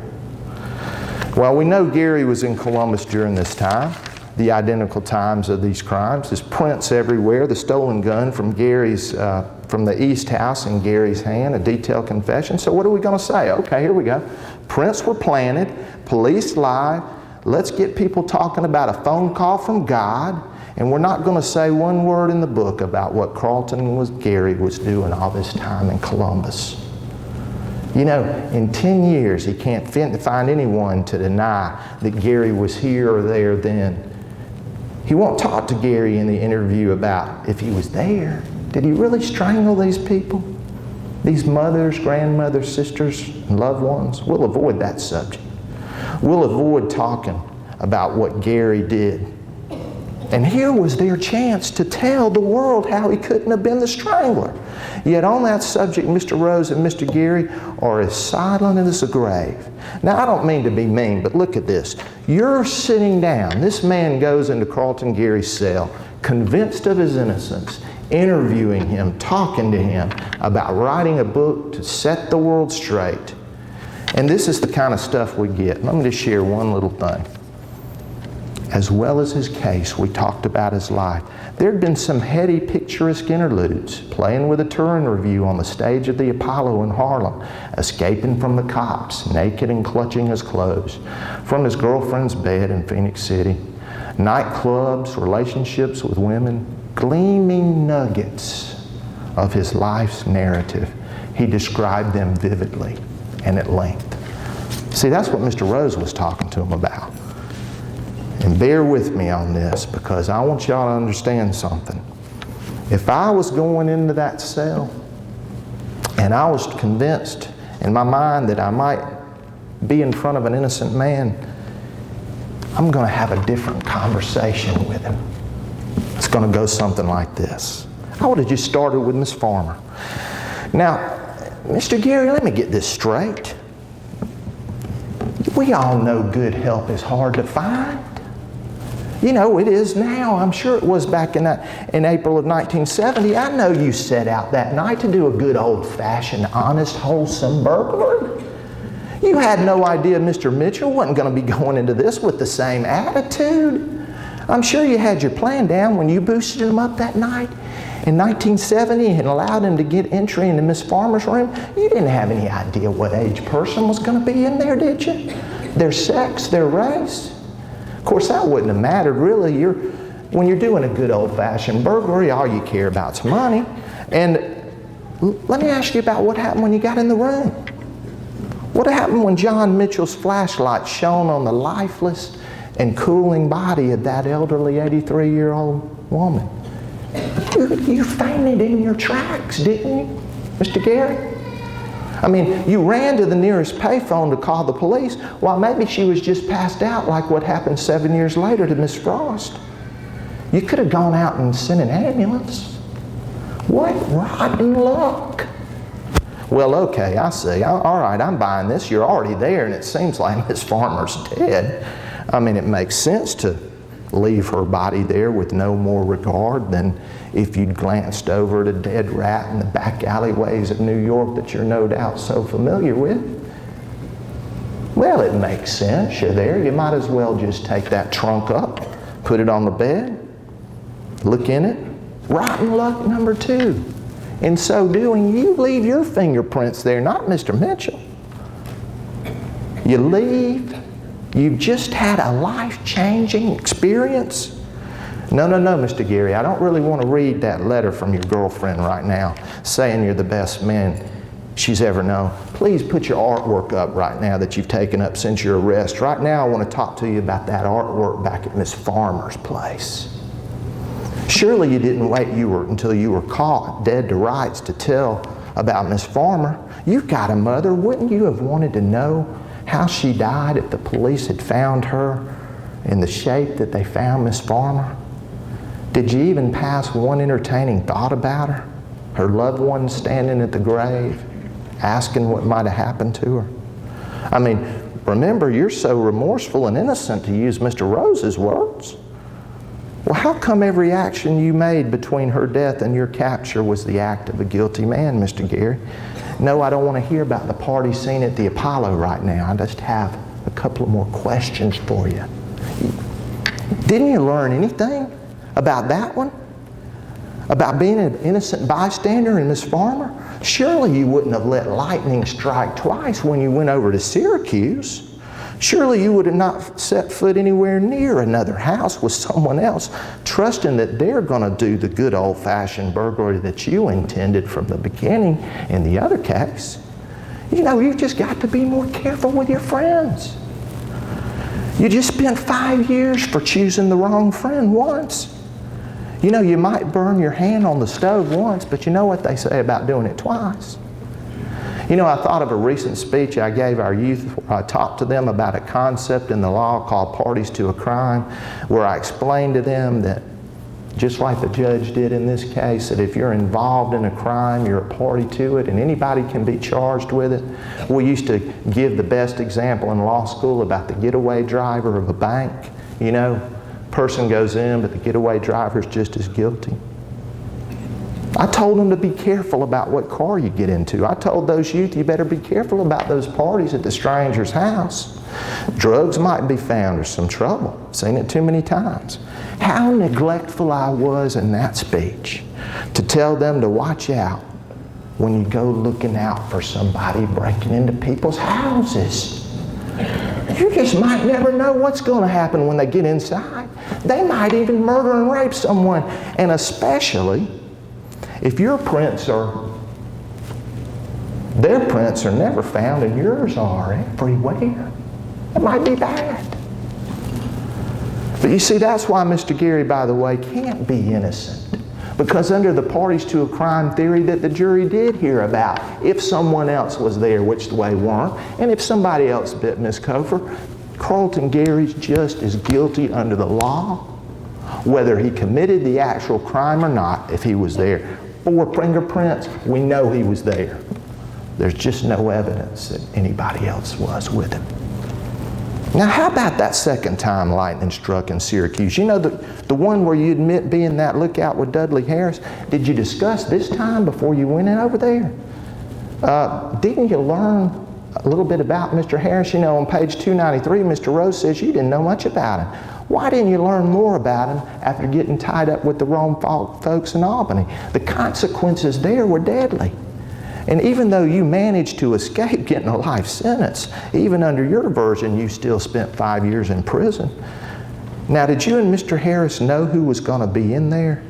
Well, we know Gary was in Columbus during this time. the identical times of these crimes. There's prints everywhere. The stolen gun from from the East House in Gary's hand, a detailed confession. So what are we going to say? Okay, here we go. Prints were planted. Police lied. Let's get people talking about a phone call from God. And we're not going to say one word in the book about what Gary was doing all this time in Columbus. You know, in 10 years, he can't find anyone to deny that Gary was here or there then. He won't talk to Gary in the interview about if he was there. Did he really strangle these people? These mothers, grandmothers, sisters, and loved ones? We'll avoid that subject. We'll avoid talking about what Gary did. And here was their chance to tell the world how he couldn't have been the strangler. Yet on that subject, Mr. Rose and Mr. Gary are as silent as a grave. Now, I don't mean to be mean, but look at this. You're sitting down. This man goes into Carlton Gary's cell, convinced of his innocence, interviewing him, talking to him about writing a book to set the world straight. And this is the kind of stuff we get. Let me just share one little thing. As well as his case, we talked about his life. There had been some heady, picturesque interludes, playing with a touring revue on the stage of the Apollo in Harlem, escaping from the cops, naked and clutching his clothes, from his girlfriend's bed in Phoenix City, nightclubs, relationships with women, gleaming nuggets of his life's narrative. He described them vividly and at length. See, that's what Mr. Rose was talking to him about. And bear with me on this, because I want y'all to understand something. If I was going into that cell and I was convinced in my mind that I might be in front of an innocent man, I'm going to have a different conversation with him. It's going to go something like this. I would have just started with Miss Farmer. Now, Mr. Gary, let me get this straight. We all know good help is hard to find. You know, it is now. I'm sure it was back in April of 1970. I know you set out that night to do a good old-fashioned, honest, wholesome burglary. You had no idea Mr. Mitchell wasn't going to be going into this with the same attitude. I'm sure you had your plan down when you boosted him up that night in 1970 and allowed him to get entry into Miss Farmer's room. You didn't have any idea what age person was going to be in there, did you? Their sex, their race. Of course, that wouldn't have mattered, really. When you're doing a good old-fashioned burglary, all you care about is money. And let me ask you about what happened when you got in the room. What happened when John Mitchell's flashlight shone on the lifeless and cooling body of that elderly 83-year-old woman? You fainted in your tracks, didn't you, Mr. Gary? I mean, you ran to the nearest payphone to call the police. Well, maybe she was just passed out like what happened 7 years later to Miss Frost. You could have gone out and sent an ambulance. What rotten luck. Well, okay, I see. All right, I'm buying this. You're already there, and it seems like Miss Farmer's dead. I mean, it makes sense to leave her body there with no more regard than if you'd glanced over at a dead rat in the back alleyways of New York that you're no doubt so familiar with. Well, it makes sense. You're there. You might as well just take that trunk up, put it on the bed, look in it. Rotten luck number 2. In so doing, you leave your fingerprints there, not Mr. Mitchell. You leave. You've just had a life-changing experience. No, Mr. Gary, I don't really want to read that letter from your girlfriend right now saying you're the best man she's ever known. Please put your artwork up right now that you've taken up since your arrest. Right now I want to talk to you about that artwork back at Miss Farmer's place. Surely you didn't wait until you were caught dead to rights to tell about Miss Farmer. You've got a mother. Wouldn't you have wanted to know how she died if the police had found her in the shape that they found Miss Farmer? Did you even pass one entertaining thought about her? Her loved one standing at the grave, asking what might have happened to her? I mean, remember, you're so remorseful and innocent, to use Mr. Rose's words. Well, how come every action you made between her death and your capture was the act of a guilty man, Mr. Gary? No, I don't want to hear about the party scene at the Apollo right now. I just have a couple of more questions for you. Didn't you learn anything about that one? About being an innocent bystander in Miss Farmer? Surely you wouldn't have let lightning strike twice when you went over to Syracuse. Surely you would have not set foot anywhere near another house with someone else, trusting that they're going to do the good old-fashioned burglary that you intended from the beginning in the other case. You know, you've just got to be more careful with your friends. You just spent 5 years for choosing the wrong friend once. You know, you might burn your hand on the stove once, but you know what they say about doing it twice. You know, I thought of a recent speech I gave our youth where I talked to them about a concept in the law called parties to a crime, where I explained to them that, just like the judge did in this case, that if you're involved in a crime, you're a party to it, and anybody can be charged with it. We used to give the best example in law school about the getaway driver of a bank. You know, person goes in, but the getaway driver's just as guilty. I told them to be careful about what car you get into. I told those youth, you better be careful about those parties at the stranger's house. Drugs might be found or some trouble. I've seen it too many times. How neglectful I was in that speech to tell them to watch out when you go looking out for somebody breaking into people's houses. You just might never know what's going to happen when they get inside. They might even murder and rape someone. And especially if their prints are never found and yours are everywhere. It might be bad. But you see, that's why Mr. Gary, by the way, can't be innocent. Because under the parties to a crime theory that the jury did hear about, if someone else was there, which they weren't, and if somebody else bit Miss Cofer, Carlton Gary's just as guilty under the law, whether he committed the actual crime or not, if he was there. For fingerprints, we know he was there. There's just no evidence that anybody else was with him. Now, how about that second time lightning struck in Syracuse? You know, the one where you admit being that lookout with Dudley Harris. Did you discuss this time before you went in over there? Didn't you learn a little bit about Mr. Harris? You know, on page 293, Mr. Rose says you didn't know much about him. Why didn't you learn more about him after getting tied up with the wrong folks in Albany? The consequences there were deadly. And even though you managed to escape getting a life sentence, even under your version, you still spent 5 years in prison. Now, did you and Mr. Harris know who was going to be in there?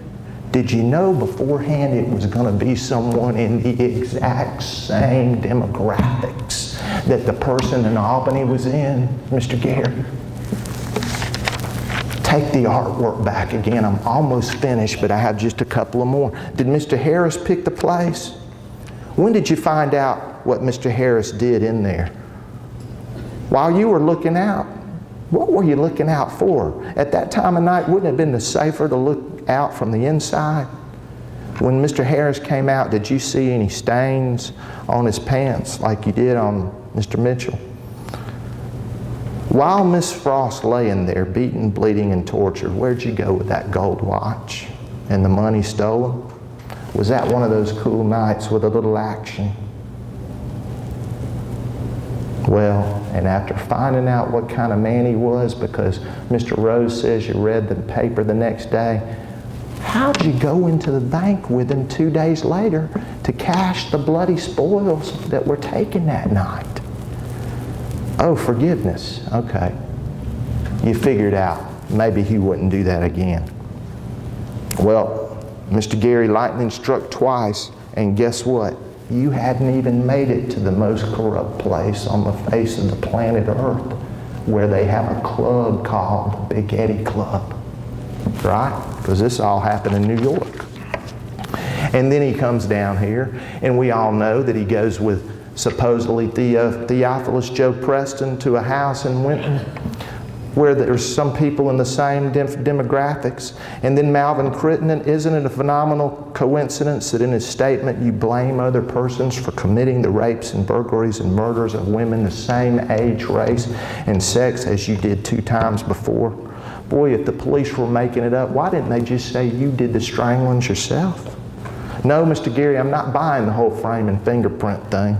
Did you know beforehand it was going to be someone in the exact same demographics that the person in Albany was in, Mr. Gary? Take the artwork back again. I'm almost finished, but I have just a couple of more. Did Mr. Harris pick the place? When did you find out what Mr. Harris did in there? While you were looking out, what were you looking out for? At that time of night, wouldn't it have been safer to look out from the inside? When Mr. Harris came out, did you see any stains on his pants like you did on Mr. Mitchell? While Miss Frost lay in there, beaten, bleeding, and tortured, where'd you go with that gold watch and the money stolen? Was that one of those cool nights with a little action? Well, and after finding out what kind of man he was, because Mr. Rose says you read the paper the next day, how'd you go into the bank with him 2 days later to cash the bloody spoils that were taken that night? Oh, forgiveness. Okay. You figured out maybe he wouldn't do that again. Well, Mr. Gary, lightning struck twice, and guess what? You hadn't even made it to the most corrupt place on the face of the planet Earth, where they have a club called the Big Eddy Club, right? Because this all happened in New York. And then he comes down here, and we all know that he goes with supposedly Theophilus Joe Preston to a house in Winton, where there's some people in the same demographics. And then Malvin Crittenden, isn't it a phenomenal coincidence that in his statement you blame other persons for committing the rapes and burglaries and murders of women the same age, race, and sex as you did 2 times before? Boy, if the police were making it up, why didn't they just say you did the stranglings yourself? No, Mr. Gary, I'm not buying the whole frame and fingerprint thing.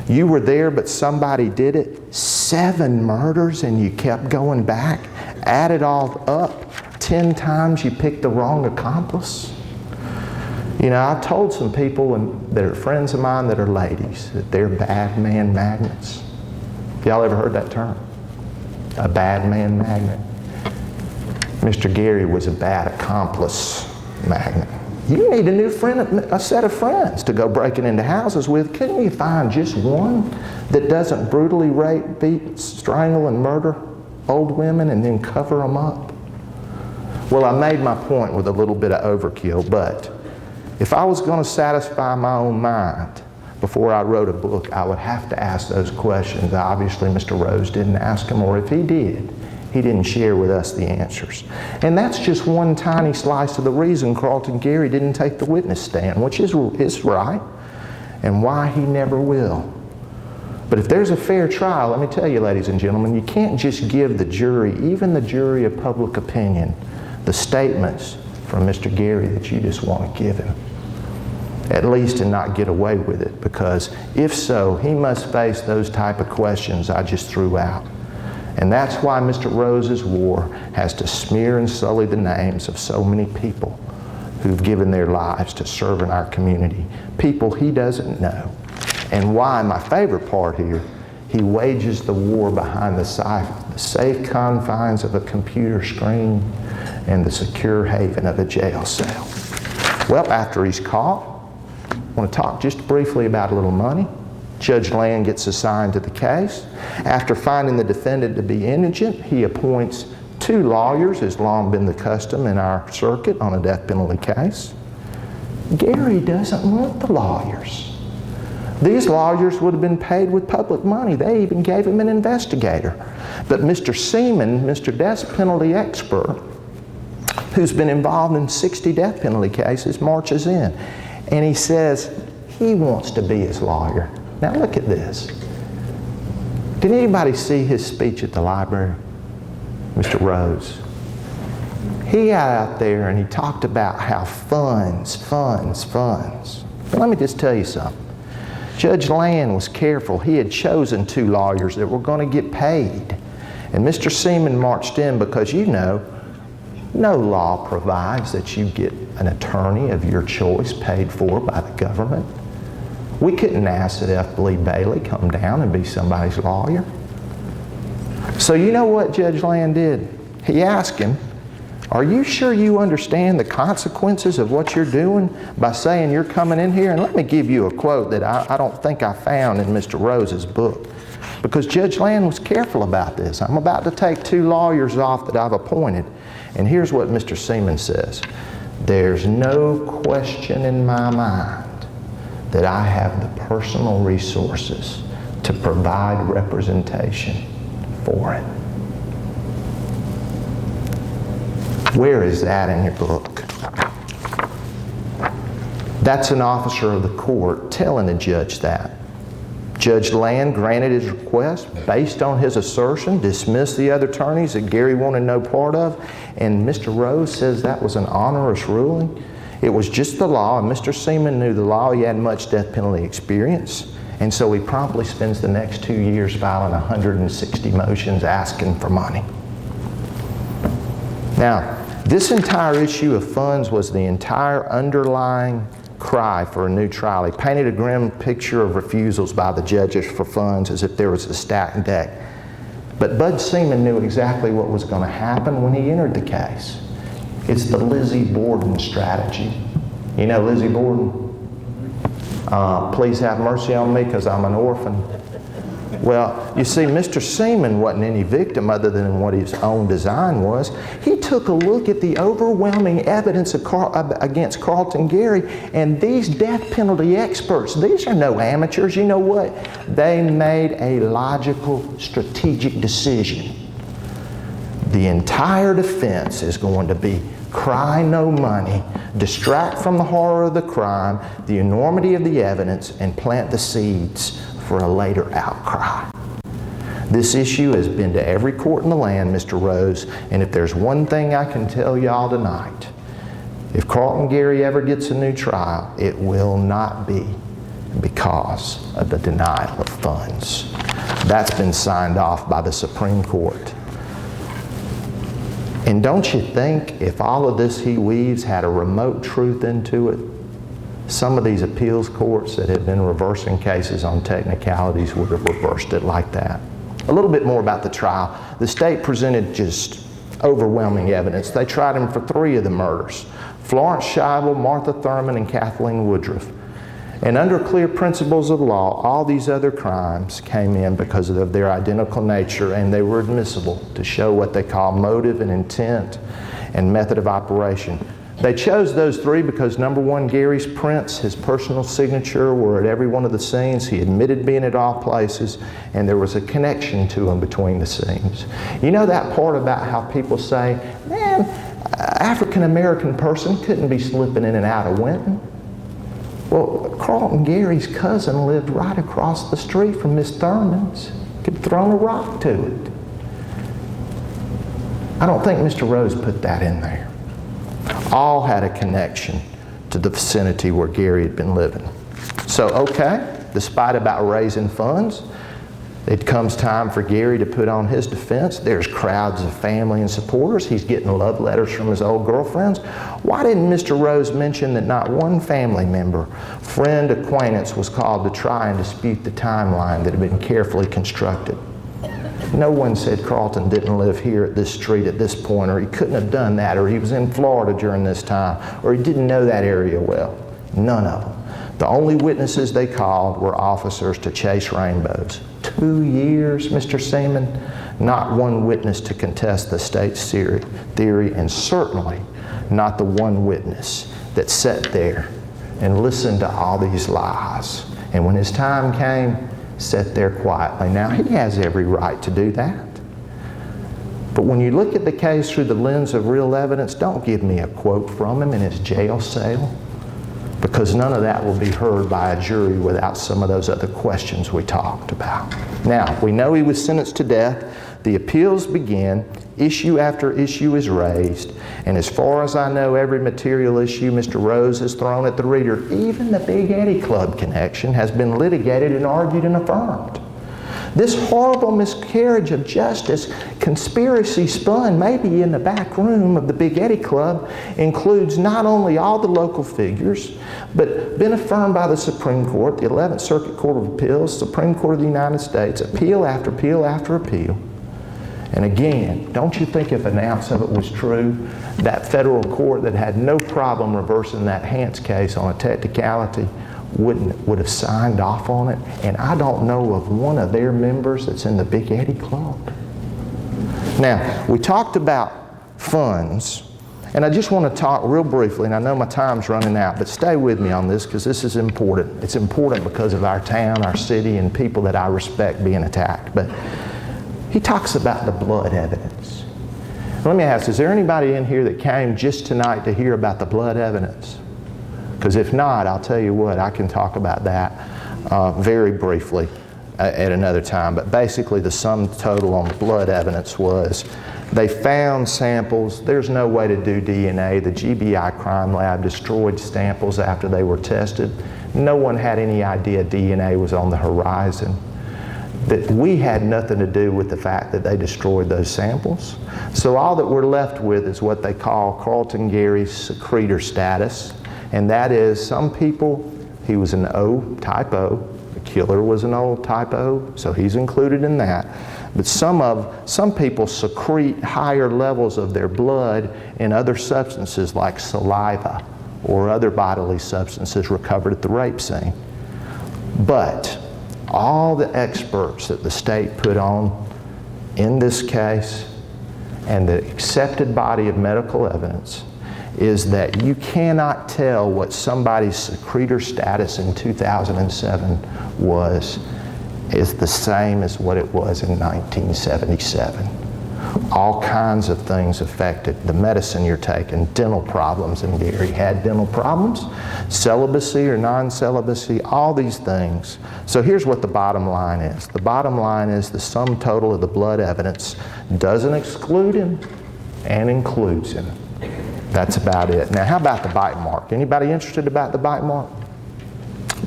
You were there, but somebody did it. 7 murders, and you kept going back add it all up, 10 times you picked the wrong accomplice. You know, I've told some people that are friends of mine that are ladies that they're bad man magnets. Y'all ever heard that term? A bad man magnet. Mr. Gary was a bad accomplice magnet. You need a new friend, a set of friends to go breaking into houses with. Couldn't you find just one that doesn't brutally rape, beat, strangle, and murder old women and then cover them up? Well, I made my point with a little bit of overkill, but if I was going to satisfy my own mind before I wrote a book, I would have to ask those questions. Obviously, Mr. Rose didn't ask them, or if he did, he didn't share with us the answers. And that's just one tiny slice of the reason Carlton Gary didn't take the witness stand, which is right, and why he never will. But if there's a fair trial, let me tell you, ladies and gentlemen, you can't just give the jury, even the jury of public opinion, the statements from Mr. Gary that you just want to give him, at least, and not get away with it, because if so, he must face those type of questions I just threw out. And that's why Mr. Rose's war has to smear and sully the names of so many people who've given their lives to serve in our community, people he doesn't know. And why, my favorite part here, he wages the war behind the safe confines of a computer screen and the secure haven of a jail cell. Well, after he's caught, I want to talk just briefly about a little money. Judge Land gets assigned to the case. After finding the defendant to be indigent, he appoints 2 lawyers, as long been the custom in our circuit on a death penalty case. Gary doesn't want the lawyers. These lawyers would have been paid with public money. They even gave him an investigator. But Mr. Seaman, Mr. Death Penalty expert, who's been involved in 60 death penalty cases, marches in. And he says he wants to be his lawyer. Now look at this. Did anybody see his speech at the library? Mr. Rose. He got out there and he talked about how funds. But let me just tell you something. Judge Land was careful. He had chosen 2 lawyers that were going to get paid. And Mr. Seaman marched in because, you know, no law provides that you get an attorney of your choice paid for by the government. We couldn't ask that F. Lee Bailey come down and be somebody's lawyer. So you know what Judge Land did? He asked him, are you sure you understand the consequences of what you're doing by saying you're coming in here? And let me give you a quote that I don't think I found in Mr. Rose's book, because Judge Land was careful about this. I'm about to take 2 lawyers off that I've appointed. And here's what Mr. Seaman says. There's no question in my mind that I have the personal resources to provide representation for it. Where is that in your book? That's an officer of the court telling the judge that. Judge Land granted his request based on his assertion, dismissed the other attorneys that Gary wanted no part of, and Mr. Rose says that was an onerous ruling. It was just the law, and Mr. Seaman knew the law. He had much death penalty experience, and so he promptly spends the next 2 years filing 160 motions asking for money. Now, this entire issue of funds was the entire underlying cry for a new trial. He painted a grim picture of refusals by the judges for funds as if there was a stacked deck. But Bud Seaman knew exactly what was going to happen when he entered the case. It's the Lizzie Borden strategy. You know Lizzie Borden? Please have mercy on me because I'm an orphan. Well, you see, Mr. Seaman wasn't any victim other than what his own design was. He took a look at the overwhelming evidence against Carlton Gary, and these death penalty experts, these are no amateurs. You know what? They made a logical, strategic decision. The entire defense is going to be cry no money, distract from the horror of the crime, the enormity of the evidence, and plant the seeds for a later outcry. This issue has been to every court in the land, Mr. Rose, and if there's one thing I can tell y'all tonight, if Carlton Gary ever gets a new trial, it will not be because of the denial of funds. That's been signed off by the Supreme Court. And don't you think if all of this he weaves had a remote truth into it, some of these appeals courts that had been reversing cases on technicalities would have reversed it like that. A little bit more about the trial. The state presented just overwhelming evidence. They tried him for 3 of the murders: Florence Scheibel, Martha Thurman, and Kathleen Woodruff. And under clear principles of law, all these other crimes came in because of their identical nature, and they were admissible to show what they call motive and intent and method of operation. They chose those 3 because, number one, Gary's prints, his personal signature, were at every one of the scenes. He admitted being at all places, and there was a connection to him between the scenes. You know that part about how people say, man, an African-American person couldn't be slipping in and out of Winton? Well, Carlton Gary's cousin lived right across the street from Miss Thurman's. Could have thrown a rock to it. I don't think Mr. Rose put that in there. All had a connection to the vicinity where Gary had been living. So, okay, despite about raising funds, it comes time for Gary to put on his defense. There's crowds of family and supporters. He's getting love letters from his old girlfriends. Why didn't Mr. Rose mention that not one family member, friend, acquaintance was called to try and dispute the timeline that had been carefully constructed? No one said Carlton didn't live here at this street at this point, or he couldn't have done that, or he was in Florida during this time, or he didn't know that area well. None of them. The only witnesses they called were officers to chase rainbows. 2 years, Mr. Seaman, not one witness to contest the state's theory, and certainly not the one witness that sat there and listened to all these lies. And when his time came, sat there quietly. Now, he has every right to do that. But when you look at the case through the lens of real evidence, don't give me a quote from him in his jail cell, because none of that will be heard by a jury without some of those other questions we talked about. Now, we know he was sentenced to death. The appeals begin. Issue after issue is raised. And as far as I know, every material issue Mr. Rose has thrown at the reader, even the Big Eddy Club connection, has been litigated and argued and affirmed. This horrible miscarriage of justice, conspiracy spun maybe in the back room of the Big Eddy Club, includes not only all the local figures, but been affirmed by the Supreme Court, the 11th Circuit Court of Appeals, Supreme Court of the United States, appeal after appeal after appeal. And again, don't you think if an ounce of it was true, that federal court that had no problem reversing that Hance case on a technicality would have signed off on it? And I don't know of one of their members that's in the Big Eddy Club. Now, we talked about funds, and I just want to talk real briefly, and I know my time's running out, but stay with me on this because this is important. It's important because of our town, our city, and people that I respect being attacked. But he talks about the blood evidence. Let me ask, is there anybody in here that came just tonight to hear about the blood evidence? Because if not, I'll tell you what, I can talk about that very briefly at another time. But basically the sum total on the blood evidence was they found samples. There's no way to do DNA. The GBI crime lab destroyed samples after they were tested. No one had any idea DNA was on the horizon. That we had nothing to do with the fact that they destroyed those samples. So all that we're left with is what they call Carlton Gary's secretor status. And that is, some people, he was an O, type O. The killer was an O, type O, so he's included in that. But some people secrete higher levels of their blood in other substances like saliva or other bodily substances recovered at the rape scene. But all the experts that the state put on in this case and the accepted body of medical evidence is that you cannot tell what somebody's secretor status in 2007 is the same as what it was in 1977. All kinds of things affected the medicine you're taking, dental problems, and Gary had dental problems, celibacy or non-celibacy, all these things. So here's what the bottom line is. The bottom line is the sum total of the blood evidence doesn't exclude him and includes him. That's about it. Now, how about the bite mark? Anybody interested about the bite mark?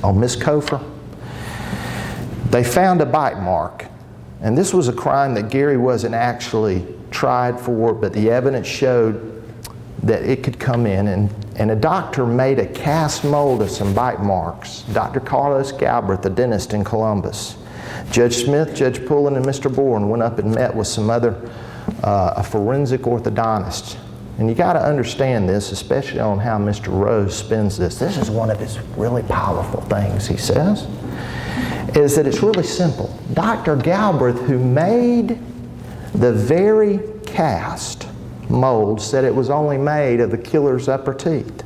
On Miss Kofer? They found a bite mark. And this was a crime that Gary wasn't actually tried for, but the evidence showed that it could come in, and a doctor made a cast mold of some bite marks. Dr. Carlos Galbraith, the dentist in Columbus. Judge Smith, Judge Pullen, and Mr. Bourne went up and met with some other a forensic orthodontist. And you got to understand this, especially on how Mr. Rose spins this. This is one of his really powerful things, he says, is that it's really simple. Dr. Galbraith, who made the very cast mold, said it was only made of the killer's upper teeth.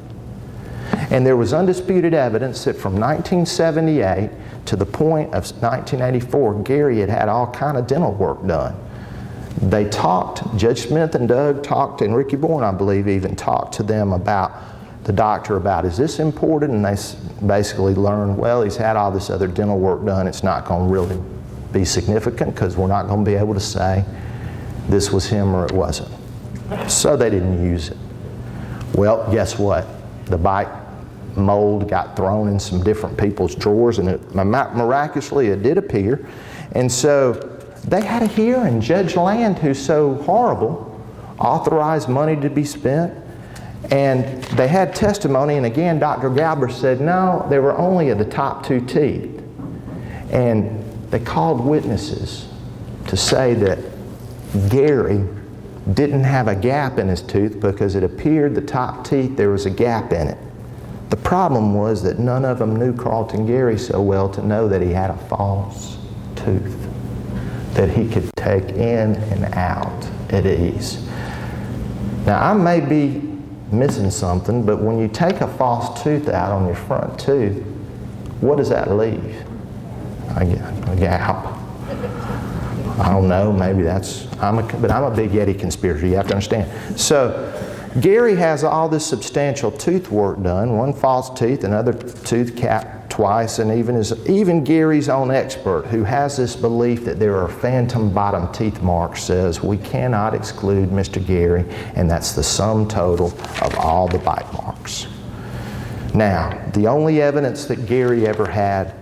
And there was undisputed evidence that from 1978 to the point of 1984, Gary had had all kind of dental work done. They talked, Judge Smith and Doug talked, and Ricky Bourne, I believe, even talked to them about the doctor about, is this important? And they basically learned, well, he's had all this other dental work done. It's not going to really be significant because we're not going to be able to say this was him or it wasn't. So they didn't use it. Well, guess what? The bite mold got thrown in some different people's drawers, and miraculously it did appear. And so they had a hearing. Judge Land, who's so horrible, authorized money to be spent, and they had testimony, and again Dr. Galbraith said no, they were only at the top two teeth. And they called witnesses to say that Gary didn't have a gap in his tooth because it appeared the top teeth, there was a gap in it. The problem was that none of them knew Carlton Gary so well to know that he had a false tooth that he could take in and out at ease. Now, I may be missing something, but when you take a false tooth out on your front tooth, what does that leave? A gap. I don't know, maybe that's, but I'm a big Eddy conspirator, you have to understand. So, Gary has all this substantial tooth work done, one false tooth, another tooth capped twice, and even Gary's own expert, who has this belief that there are phantom bottom teeth marks, says we cannot exclude Mr. Gary, and that's the sum total of all the bite marks. Now, the only evidence that Gary ever had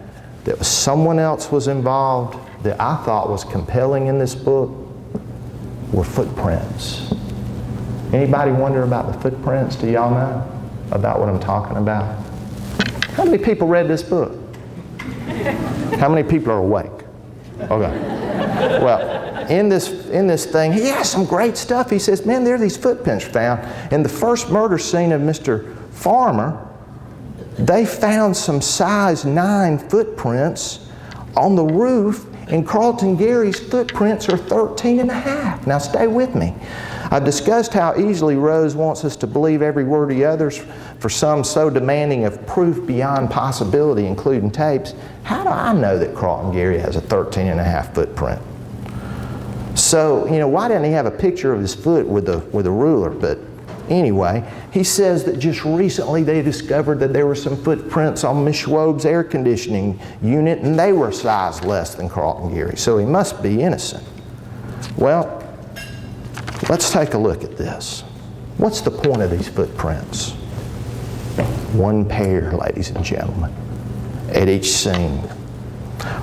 that someone else was involved that I thought was compelling in this book were footprints. Anybody wonder about the footprints? Do y'all know about what I'm talking about? How many people read this book? How many people are awake? Okay. Well, in this thing, he has some great stuff. He says, man, there are these footprints found. In the first murder scene of Mr. Farmer, they found some size 9 footprints on the roof, and Carlton Gary's footprints are 13 and a half. Now stay with me. I've discussed how easily Rose wants us to believe every word he utters, for some so demanding of proof beyond possibility, including tapes. How do I know that Carlton Gary has a 13 and a half footprint? So, why didn't he have a picture of his foot with a ruler? But anyway, he says that just recently they discovered that there were some footprints on Miss Schwab's air conditioning unit, and they were a size less than Carlton Gary, so he must be innocent. Well, let's take a look at this. What's the point of these footprints? One pair, ladies and gentlemen, at each scene.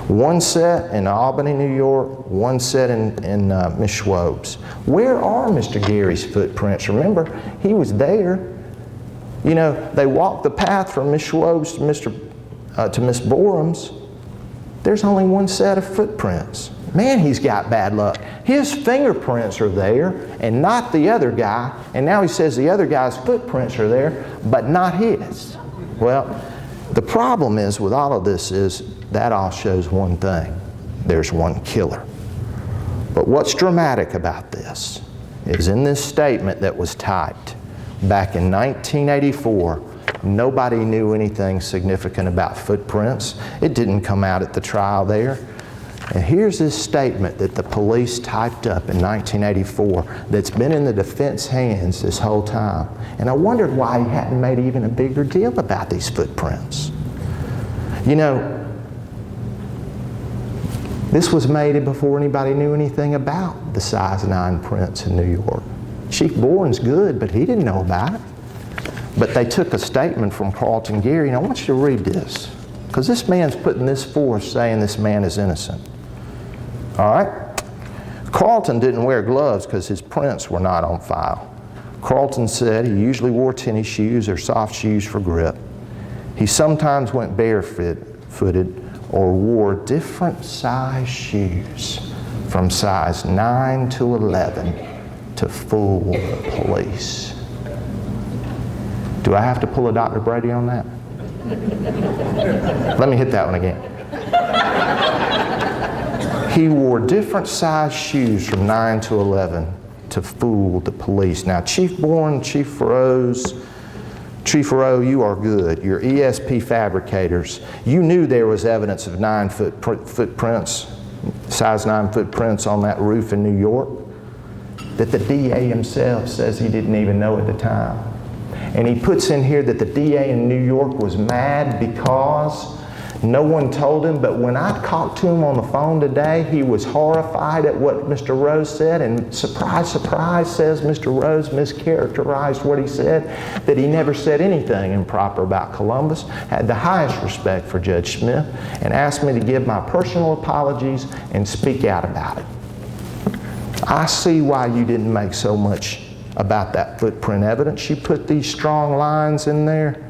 One set in Albany, New York, one set in Miss Schwab's. Where are Mr. Gary's footprints? Remember, he was there. They walked the path from Miss Schwab's to Miss Boram's. There's only one set of footprints. Man, he's got bad luck. His fingerprints are there and not the other guy, and now he says the other guy's footprints are there, but not his. Well, the problem is with all of this is that all shows one thing. There's one killer. But what's dramatic about this is in this statement that was typed back in 1984, nobody knew anything significant about footprints. It didn't come out at the trial there. And here's this statement that the police typed up in 1984 that's been in the defense hands this whole time. And I wondered why he hadn't made even a bigger deal about these footprints. This was made before anybody knew anything about the size 9 prints in New York. Chief Bourne's good, but he didn't know about it. But they took a statement from Carlton Gary, and I want you to read this, because this man's putting this forth saying this man is innocent. All right? Carlton didn't wear gloves because his prints were not on file. Carlton said he usually wore tennis shoes or soft shoes for grip. He sometimes went barefooted or wore different size shoes from size 9 to 11 to fool the police. Do I have to pull a Dr. Brady on that? Let me hit that one again. He wore different size shoes from 9 to 11 to fool the police. Now, Chief Bourne, Chief Rowe, you are good. You're ESP fabricators. You knew there was evidence of 9-footprints, size 9 footprints on that roof in New York that the DA himself says he didn't even know at the time. And he puts in here that the DA in New York was mad because no one told him, but when I talked to him on the phone today, he was horrified at what Mr. Rose said, and surprise, surprise, says Mr. Rose mischaracterized what he said, that he never said anything improper about Columbus, had the highest respect for Judge Smith, and asked me to give my personal apologies and speak out about it. I see why you didn't make so much about that footprint evidence. You put these strong lines in there.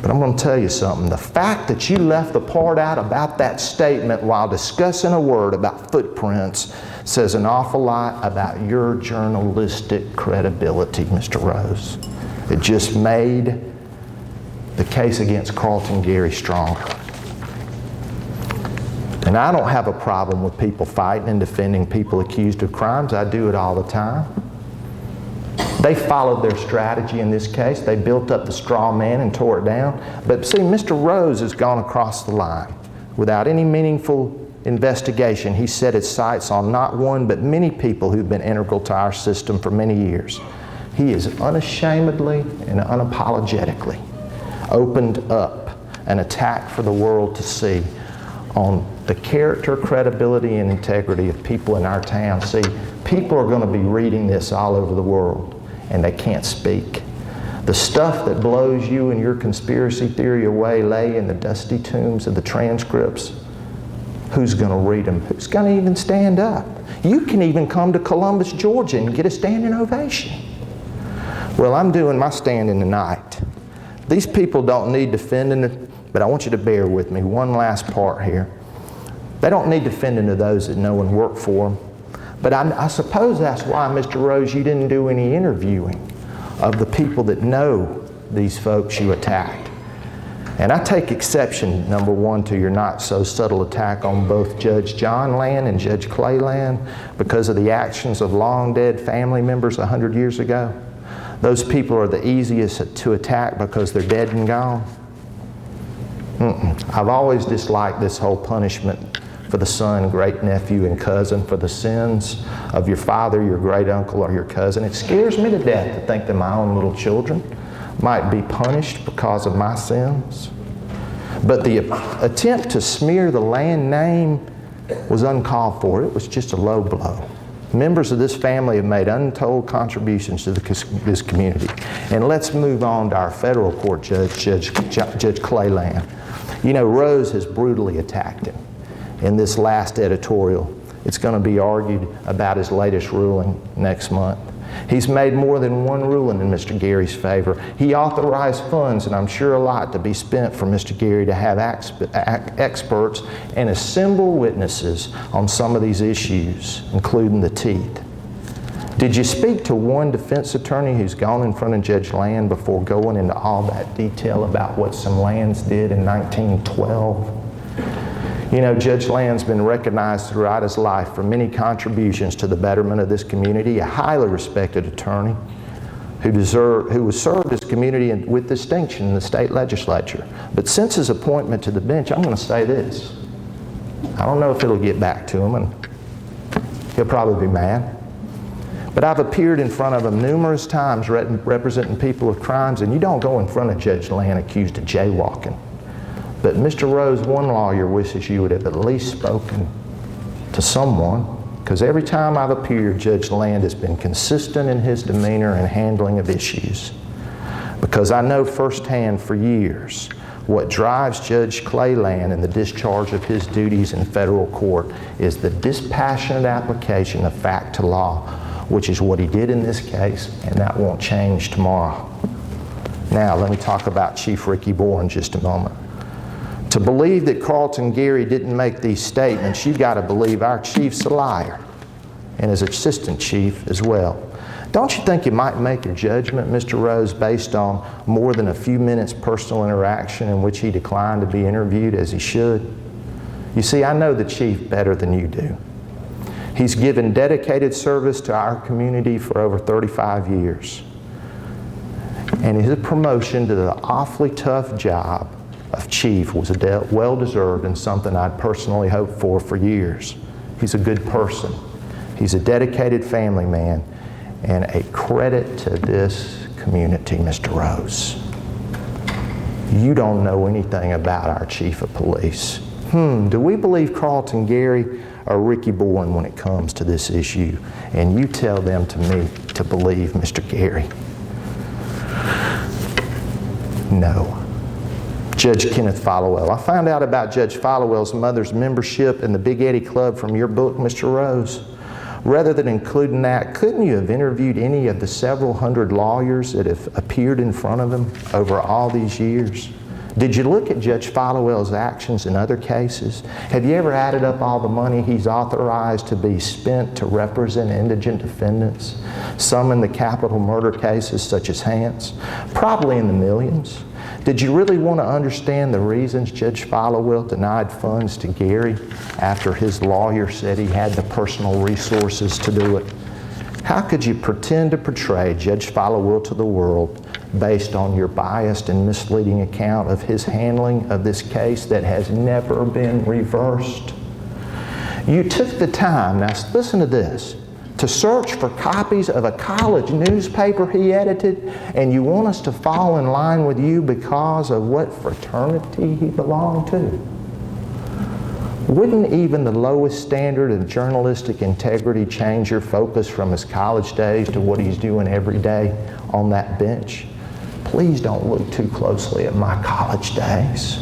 But I'm going to tell you something. The fact that you left the part out about that statement while discussing a word about footprints says an awful lot about your journalistic credibility, Mr. Rose. It just made the case against Carlton Gary stronger. And I don't have a problem with people fighting and defending people accused of crimes. I do it all the time. They followed their strategy in this case. They built up the straw man and tore it down. But see, Mr. Rose has gone across the line. Without any meaningful investigation, he set his sights on not one but many people who've been integral to our system for many years. He has unashamedly and unapologetically opened up an attack for the world to see on the character, credibility, and integrity of people in our town. See, people are going to be reading this all over the world, and they can't speak. The stuff that blows you and your conspiracy theory away lay in the dusty tombs of the transcripts. Who's going to read them? Who's going to even stand up? You can even come to Columbus, Georgia and get a standing ovation. Well, I'm doing my standing tonight. These people don't need defending, but I want you to bear with me. One last part here. They don't need defending to those that know and work for them. But I suppose that's why, Mr. Rose, you didn't do any interviewing of the people that know these folks you attacked. And I take exception, number one, to your not so subtle attack on both Judge John Land and Judge Clay Land because of the actions of long dead family members 100 years ago. Those people are the easiest to attack because they're dead and gone. I've always disliked this whole punishment for the son, great nephew, and cousin for the sins of your father, your great uncle, or your cousin. It scares me to death to think that my own little children might be punished because of my sins. But the attempt to smear the Land name was uncalled for. It was just a low blow. Members of this family have made untold contributions to this community. And let's move on to our federal court judge, Judge Clay Land. You know, Rose has brutally attacked him in this last editorial. It's going to be argued about his latest ruling next month. He's made more than one ruling in Mr. Gary's favor. He authorized funds, and I'm sure a lot, to be spent for Mr. Gary to have experts and assemble witnesses on some of these issues, including the teeth. Did you speak to one defense attorney who's gone in front of Judge Land before going into all that detail about what some Lands did in 1912? You know, Judge Land's been recognized throughout his life for many contributions to the betterment of this community, a highly respected attorney who served his community with distinction in the state legislature. But since his appointment to the bench, I'm going to say this. I don't know if it'll get back to him, and he'll probably be mad. But I've appeared in front of him numerous times representing people of crimes, and you don't go in front of Judge Land accused of jaywalking. But Mr. Rose, one lawyer wishes you would have at least spoken to someone, because every time I've appeared, Judge Land has been consistent in his demeanor and handling of issues. Because I know firsthand for years What drives Judge Clayland in the discharge of his duties in federal court is the dispassionate application of fact to law, which is what he did in this case, and that won't change tomorrow. Now, let me talk about Chief Ricky Bourne just a moment. To believe that Carlton Gary didn't make these statements, you've got to believe our chief's a liar, and his assistant chief as well. Don't you think you might make a judgment, Mr. Rose, based on more than a few minutes personal interaction in which he declined to be interviewed as he should? You see, I know the chief better than you do. He's given dedicated service to our community for over 35 years. And his promotion to the awfully tough job of chief was well-deserved and something I'd personally hoped for years. He's a good person. He's a dedicated family man and a credit to this community, Mr. Rose. You don't know anything about our chief of police. Do we believe Carlton Gary or Ricky Bourne when it comes to this issue? And you tell them to me to believe Mr. Gary. No. Judge Kenneth Followell. I found out about Judge Followell's mother's membership in the Big Eddy Club from your book, Mr. Rose. Rather than including that, couldn't you have interviewed any of the several hundred lawyers that have appeared in front of him over all these years? Did you look at Judge Followell's actions in other cases? Have you ever added up all the money he's authorized to be spent to represent indigent defendants? Some in the capital murder cases such as Hance, probably in the millions. Did you really want to understand the reasons Judge Followell denied funds to Gary after his lawyer said he had the personal resources to do it? How could you pretend to portray Judge Followell to the world based on your biased and misleading account of his handling of this case that has never been reversed? You took the time, now listen to this, to search for copies of a college newspaper he edited, and you want us to fall in line with you because of what fraternity he belonged to? Wouldn't even the lowest standard of journalistic integrity change your focus from his college days to what he's doing every day on that bench? Please don't look too closely at my college days.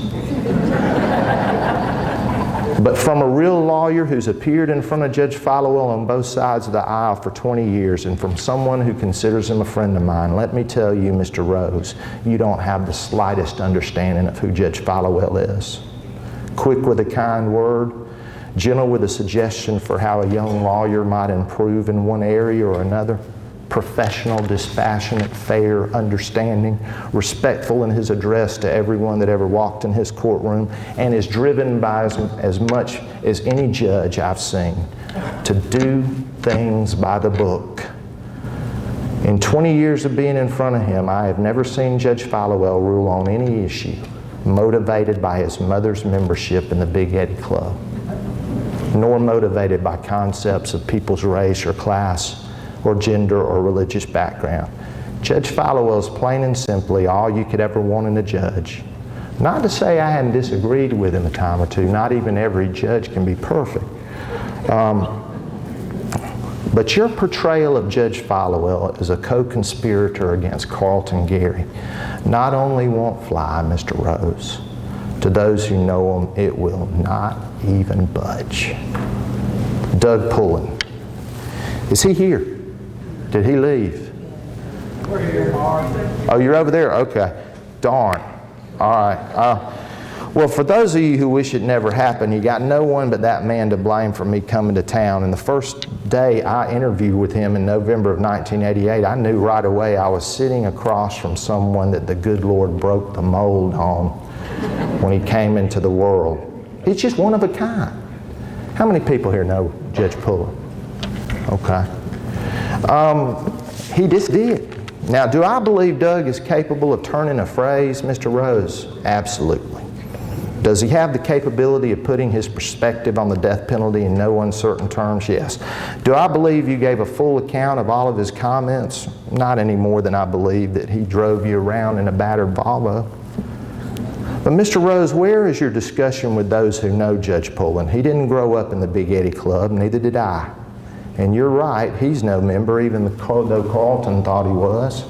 But from a real lawyer who's appeared in front of Judge Followell on both sides of the aisle for 20 years, and from someone who considers him a friend of mine, let me tell you, Mr. Rose, you don't have the slightest understanding of who Judge Followell is. Quick with a kind word, gentle with a suggestion for how a young lawyer might improve in one area or another, professional, dispassionate, fair, understanding, respectful in his address to everyone that ever walked in his courtroom, and is driven by as much as any judge I've seen to do things by the book. In 20 years of being in front of him, I have never seen Judge Followell rule on any issue motivated by his mother's membership in the Big Eddy Club, nor motivated by concepts of people's race or class or gender or religious background. Judge Followell is plain and simply all you could ever want in a judge. Not to say I hadn't disagreed with him a time or two. Not even every judge can be perfect. But your portrayal of Judge Followell as a co-conspirator against Carlton Gary not only won't fly, Mr. Rose, to those who know him, it will not even budge. Doug Pullen. Is he here? Did he leave? We're here, Mark. Oh, you're over there? Okay. Darn. All right. Well, for those of you who wish it never happened, you got no one but that man to blame for me coming to town. And the first day I interviewed with him in November of 1988, I knew right away I was sitting across from someone that the good Lord broke the mold on when he came into the world. He's just one of a kind. How many people here know Judge Pullen? Okay. He just did. Now, do I believe Doug is capable of turning a phrase, Mr. Rose? Absolutely. Does he have the capability of putting his perspective on the death penalty in no uncertain terms? Yes. Do I believe you gave a full account of all of his comments? Not any more than I believe that he drove you around in a battered Volvo. But Mr. Rose, where is your discussion with those who know Judge Pullen? He didn't grow up in the Big Eddy Club, neither did I. And you're right, he's no member, even though Carlton thought he was.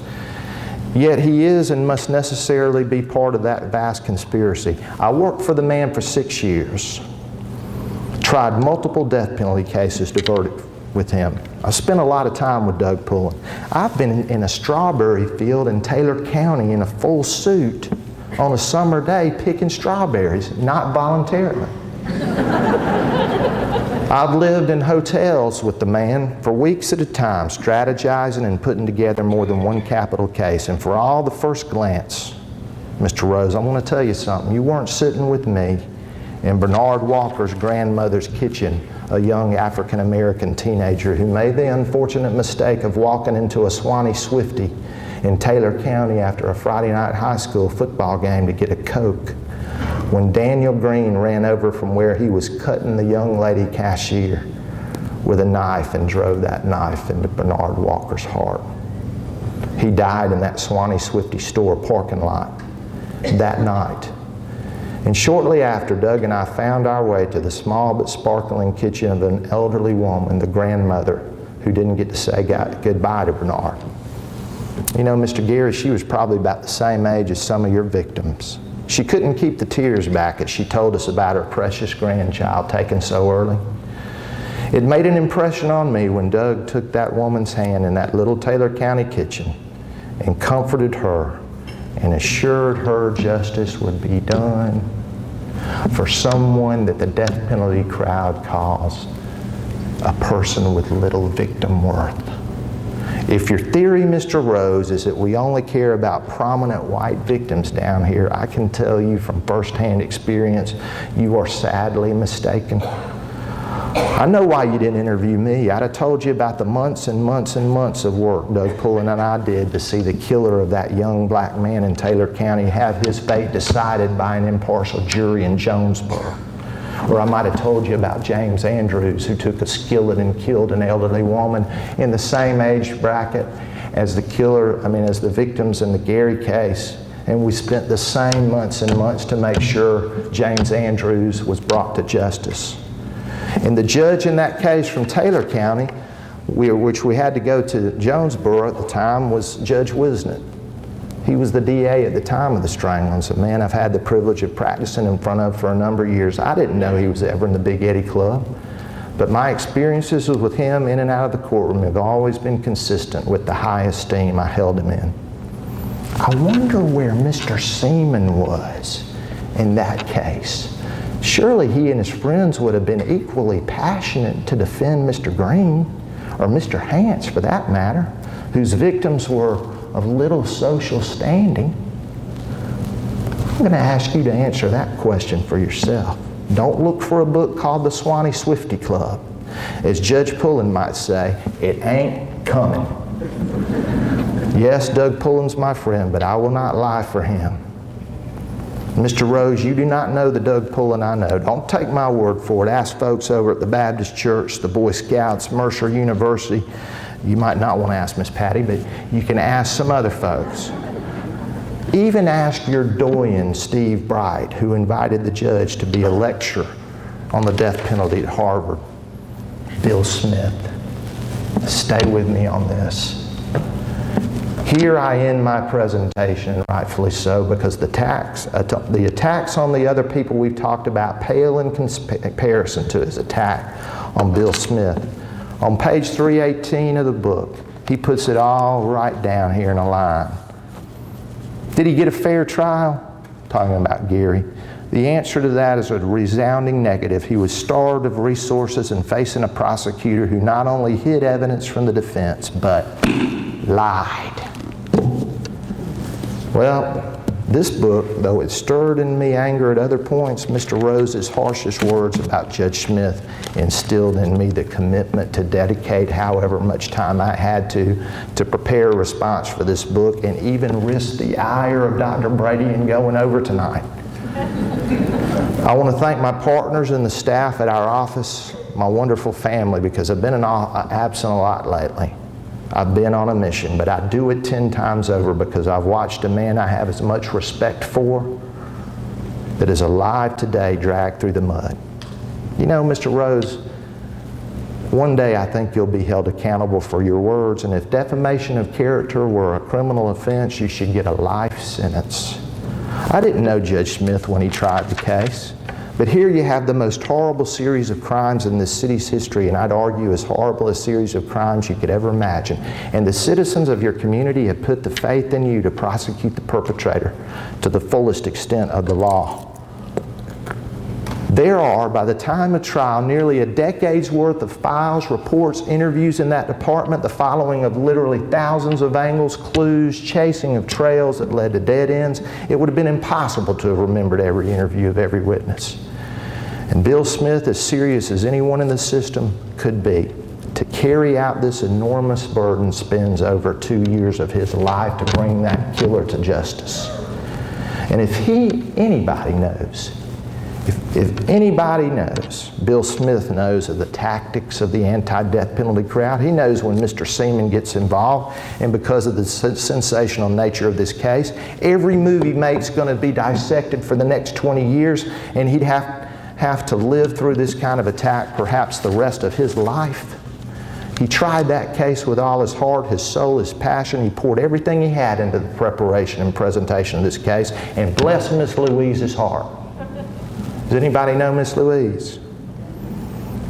Yet he is and must necessarily be part of that vast conspiracy. I worked for the man for 6 years. Tried multiple death penalty cases to verdict with him. I spent a lot of time with Doug Pullen. I've been in a strawberry field in Taylor County in a full suit on a summer day picking strawberries, not voluntarily. I've lived in hotels with the man for weeks at a time, strategizing and putting together more than one capital case. And for all the first glance, Mr. Rose, I want to tell you something. You weren't sitting with me in Bernard Walker's grandmother's kitchen, a young African-American teenager who made the unfortunate mistake of walking into a Swanee Swifty in Taylor County after a Friday night high school football game to get a Coke, when Daniel Green ran over from where he was cutting the young lady cashier with a knife and drove that knife into Bernard Walker's heart. He died in that Swanee Swifty store parking lot that night. And shortly after, Doug and I found our way to the small but sparkling kitchen of an elderly woman, the grandmother, who didn't get to say goodbye to Bernard. You know, Mr. Gary, she was probably about the same age as some of your victims. She couldn't keep the tears back as she told us about her precious grandchild taken so early. It made an impression on me when Doug took that woman's hand in that little Taylor County kitchen and comforted her and assured her justice would be done for someone that the death penalty crowd calls a person with little victim worth. If your theory, Mr. Rose, is that we only care about prominent white victims down here, I can tell you from firsthand experience, you are sadly mistaken. I know why you didn't interview me. I'd have told you about the months and months and months of work Doug Pullen and I did to see the killer of that young black man in Taylor County have his fate decided by an impartial jury in Jonesboro. Or I might have told you about James Andrews, who took a skillet and killed an elderly woman in the same age bracket as as the victims in the Gary case. And we spent the same months and months to make sure James Andrews was brought to justice. And the judge in that case from Taylor County, which we had to go to Jonesboro at the time, was Judge Wisnett. He was the DA at the time of the stranglings, a man I've had the privilege of practicing in front of for a number of years. I didn't know he was ever in the Big Eddy Club, but my experiences with him in and out of the courtroom have always been consistent with the high esteem I held him in. I wonder where Mr. Seaman was in that case. Surely he and his friends would have been equally passionate to defend Mr. Green, or Mr. Hance for that matter, whose victims were of little social standing. I'm going to ask you to answer that question for yourself. Don't look for a book called The Swanee Swifty Club. As Judge Pullen might say, it ain't coming. Yes, Doug Pullen's my friend, but I will not lie for him. Mr. Rose, you do not know the Doug Pullen I know. Don't take my word for it. Ask folks over at the Baptist Church, the Boy Scouts, Mercer University. You might not want to ask Miss Patty, but you can ask some other folks. Even ask your doyen, Steve Bright, who invited the judge to be a lecturer on the death penalty at Harvard. Bill Smith. Stay with me on this. Here I end my presentation, and rightfully so, because the attacks on the other people we've talked about pale in comparison to his attack on Bill Smith. On page 318 of the book, he puts it all right down here in a line. Did he get a fair trial? Talking about Gary. The answer to that is a resounding negative. He was starved of resources and facing a prosecutor who not only hid evidence from the defense, but lied. Well, this book, though it stirred in me anger at other points, Mr. Rose's harshest words about Judge Smith instilled in me the commitment to dedicate however much time I had to prepare a response for this book and even risk the ire of Dr. Brady in going over tonight. I want to thank my partners and the staff at our office, my wonderful family, because I've been absent a lot lately. I've been on a mission, but I do it 10 times over because I've watched a man I have as much respect for that is alive today dragged through the mud. You know, Mr. Rose, One day I think you'll be held accountable for your words, and if defamation of character were a criminal offense, you should get a life sentence. I didn't know Judge Smith when he tried the case, but here you have the most horrible series of crimes in this city's history, and I'd argue as horrible a series of crimes you could ever imagine. And the citizens of your community have put the faith in you to prosecute the perpetrator to the fullest extent of the law. There are, by the time of trial, nearly a decade's worth of files, reports, interviews in that department, the following of literally thousands of angles, clues, chasing of trails that led to dead ends. It would have been impossible to have remembered every interview of every witness. And Bill Smith, as serious as anyone in the system could be, to carry out this enormous burden, spends over 2 years of his life to bring that killer to justice. And if anybody knows, if anybody knows, Bill Smith knows of the tactics of the anti-death penalty crowd. He knows when Mr. Seaman gets involved, and because of the sensational nature of this case, every move he makes is going to be dissected for the next 20 years, and he'd have to live through this kind of attack perhaps the rest of his life. He tried that case with all his heart, his soul, his passion. He poured everything he had into the preparation and presentation of this case, and bless Miss Louise's heart. Does anybody know Miss Louise?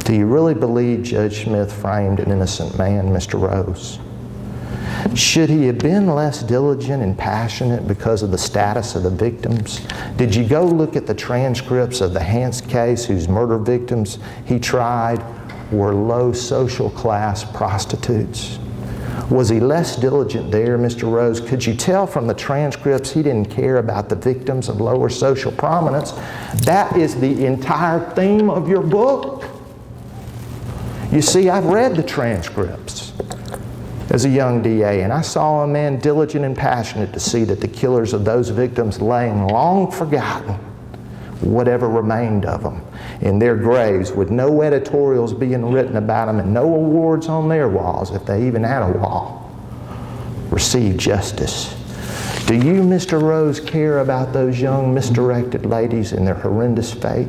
Do you really believe Judge Smith framed an innocent man, Mr. Rose? Should he have been less diligent and passionate because of the status of the victims? Did you go look at the transcripts of the Hance case, whose murder victims he tried were low social class prostitutes? Was he less diligent there, Mr. Rose? Could you tell from the transcripts he didn't care about the victims of lower social prominence? That is the entire theme of your book. You see, I've read the transcripts as a young DA, and I saw a man diligent and passionate to see that the killers of those victims laying long forgotten, whatever remained of them, in their graves, with no editorials being written about them and no awards on their walls, if they even had a wall, receive justice. Do you, Mr. Rose, care about those young misdirected ladies and their horrendous fate?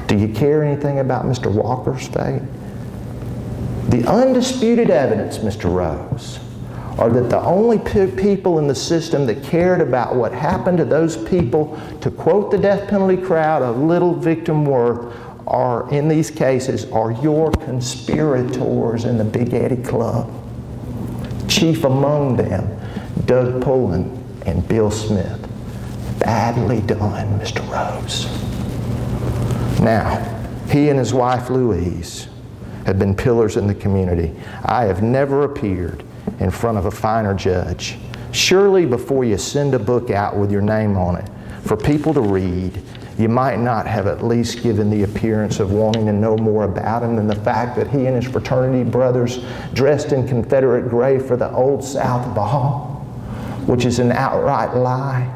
Do you care anything about Mr. Walker's fate? The undisputed evidence, Mr. Rose, are that the only people in the system that cared about what happened to those people, to quote the death penalty crowd, of little victim worth, are, in these cases, are your conspirators in the Big Eddy Club. Chief among them, Doug Pullen and Bill Smith. Badly done, Mr. Rose. Now, he and his wife Louise have been pillars in the community. I have never appeared in front of a finer judge. Surely before you send a book out with your name on it for people to read, you might not have at least given the appearance of wanting to know more about him than the fact that he and his fraternity brothers dressed in Confederate gray for the Old South Ball, which is an outright lie.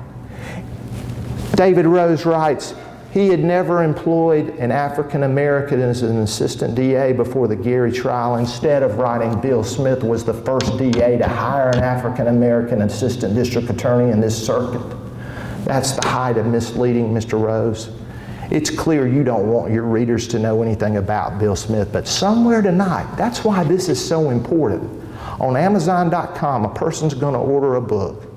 David Rose writes, he had never employed an African American as an assistant DA before the Gary trial. Instead of writing, Bill Smith was the first DA to hire an African American assistant district attorney in this circuit. That's the height of misleading, Mr. Rose. It's clear you don't want your readers to know anything about Bill Smith, but somewhere tonight, that's why this is so important. On Amazon.com, a person's going to order a book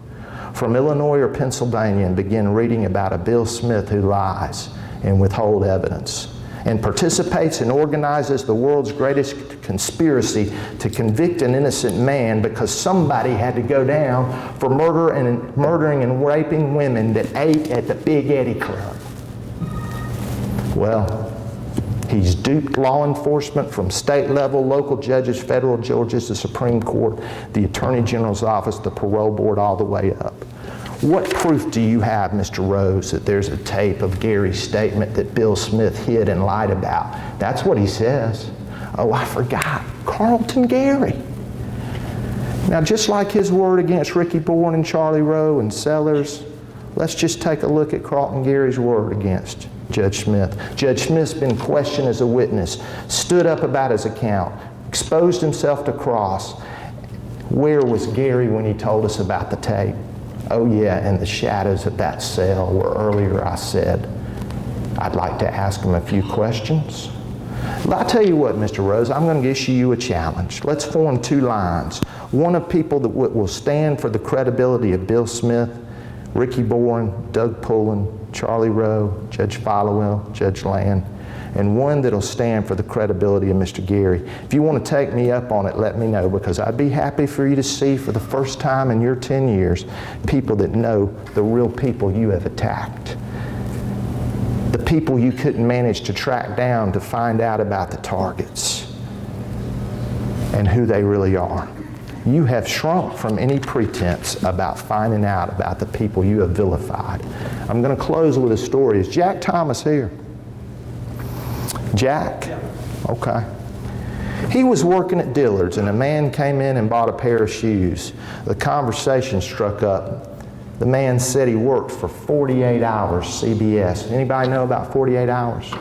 from Illinois or Pennsylvania and begin reading about a Bill Smith who lies and withhold evidence and participates and organizes the world's greatest conspiracy to convict an innocent man because somebody had to go down for murdering and raping women that ate at the Big Eddy Club. Well, he's duped law enforcement from state level, local judges, federal judges, the Supreme Court, the Attorney General's office, the parole board, all the way up. What proof do you have, Mr. Rose, that there's a tape of Gary's statement that Bill Smith hid and lied about? That's what he says. Oh, I forgot. Carlton Gary. Now, just like his word against Ricky Bourne and Charlie Rowe and Sellers, let's just take a look at Carlton Gary's word against Judge Smith. Judge Smith's been questioned as a witness, stood up about his account, exposed himself to cross. Where was Gary when he told us about the tape? Oh yeah, in the shadows of that cell where earlier I said I'd like to ask him a few questions. Well, I tell you what, Mr. Rose, I'm going to issue you a challenge. Let's form two lines. One of people that will stand for the credibility of Bill Smith, Ricky Boren, Doug Pullen, Charlie Rowe, Judge Followell, Judge Land, and one that'll stand for the credibility of Mr. Gary. If you want to take me up on it, let me know, because I'd be happy for you to see for the first time in your 10 years people that know the real people you have attacked. The people you couldn't manage to track down to find out about the targets and who they really are. You have shrunk from any pretense about finding out about the people you have vilified. I'm going to close with a story. Is Jack Thomas here? Jack? Okay. He was working at Dillard's and a man came in and bought a pair of shoes. The conversation struck up. The man said he worked for 48 hours, CBS. Anybody know about 48 hours?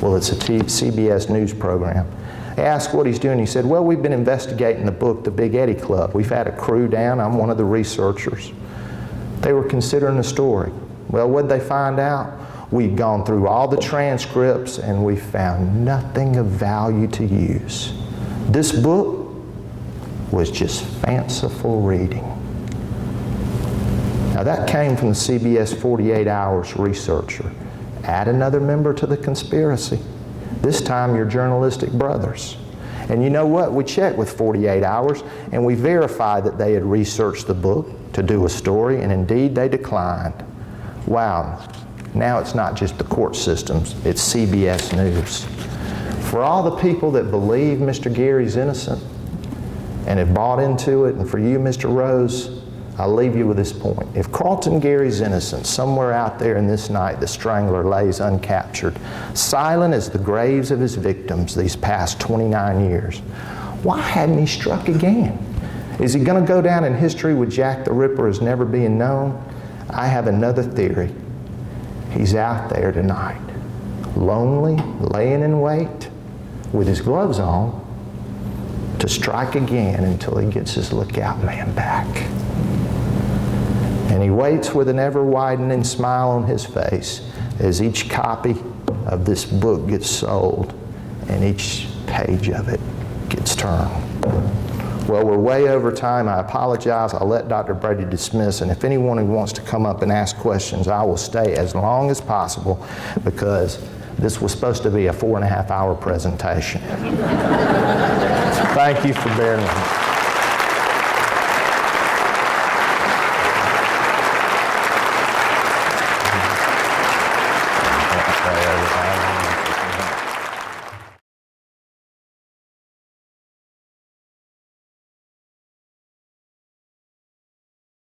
Well, it's a CBS news program. I asked what he's doing. He said, well, we've been investigating the book, The Big Eddy Club. We've had a crew down. I'm one of the researchers. They were considering the story. Well, what'd they find out? We'd gone through all the transcripts and we found nothing of value to use. This book was just fanciful reading. Now that came from the CBS 48 Hours researcher. Add another member to the conspiracy. This time your journalistic brothers. And you know what? We checked with 48 Hours and we verified that they had researched the book to do a story, and indeed they declined. Wow. Now it's not just the court systems, it's CBS News. For all the people that believe Mr. Gary's innocent and have bought into it, and for you, Mr. Rose, I'll leave you with this point. If Carlton Gary's innocent, somewhere out there in this night the strangler lays uncaptured, silent as the graves of his victims these past 29 years, why hadn't he struck again? Is he going to go down in history with Jack the Ripper as never being known? I have another theory. He's out there tonight, lonely, laying in wait, with his gloves on, to strike again until he gets his lookout man back. And he waits with an ever-widening smile on his face as each copy of this book gets sold and each page of it gets turned. Well, we're way over time. I apologize. I'll let Dr. Brady dismiss, and if anyone who wants to come up and ask questions, I will stay as long as possible, because this was supposed to be a 4.5-hour presentation. Thank you for bearing with me.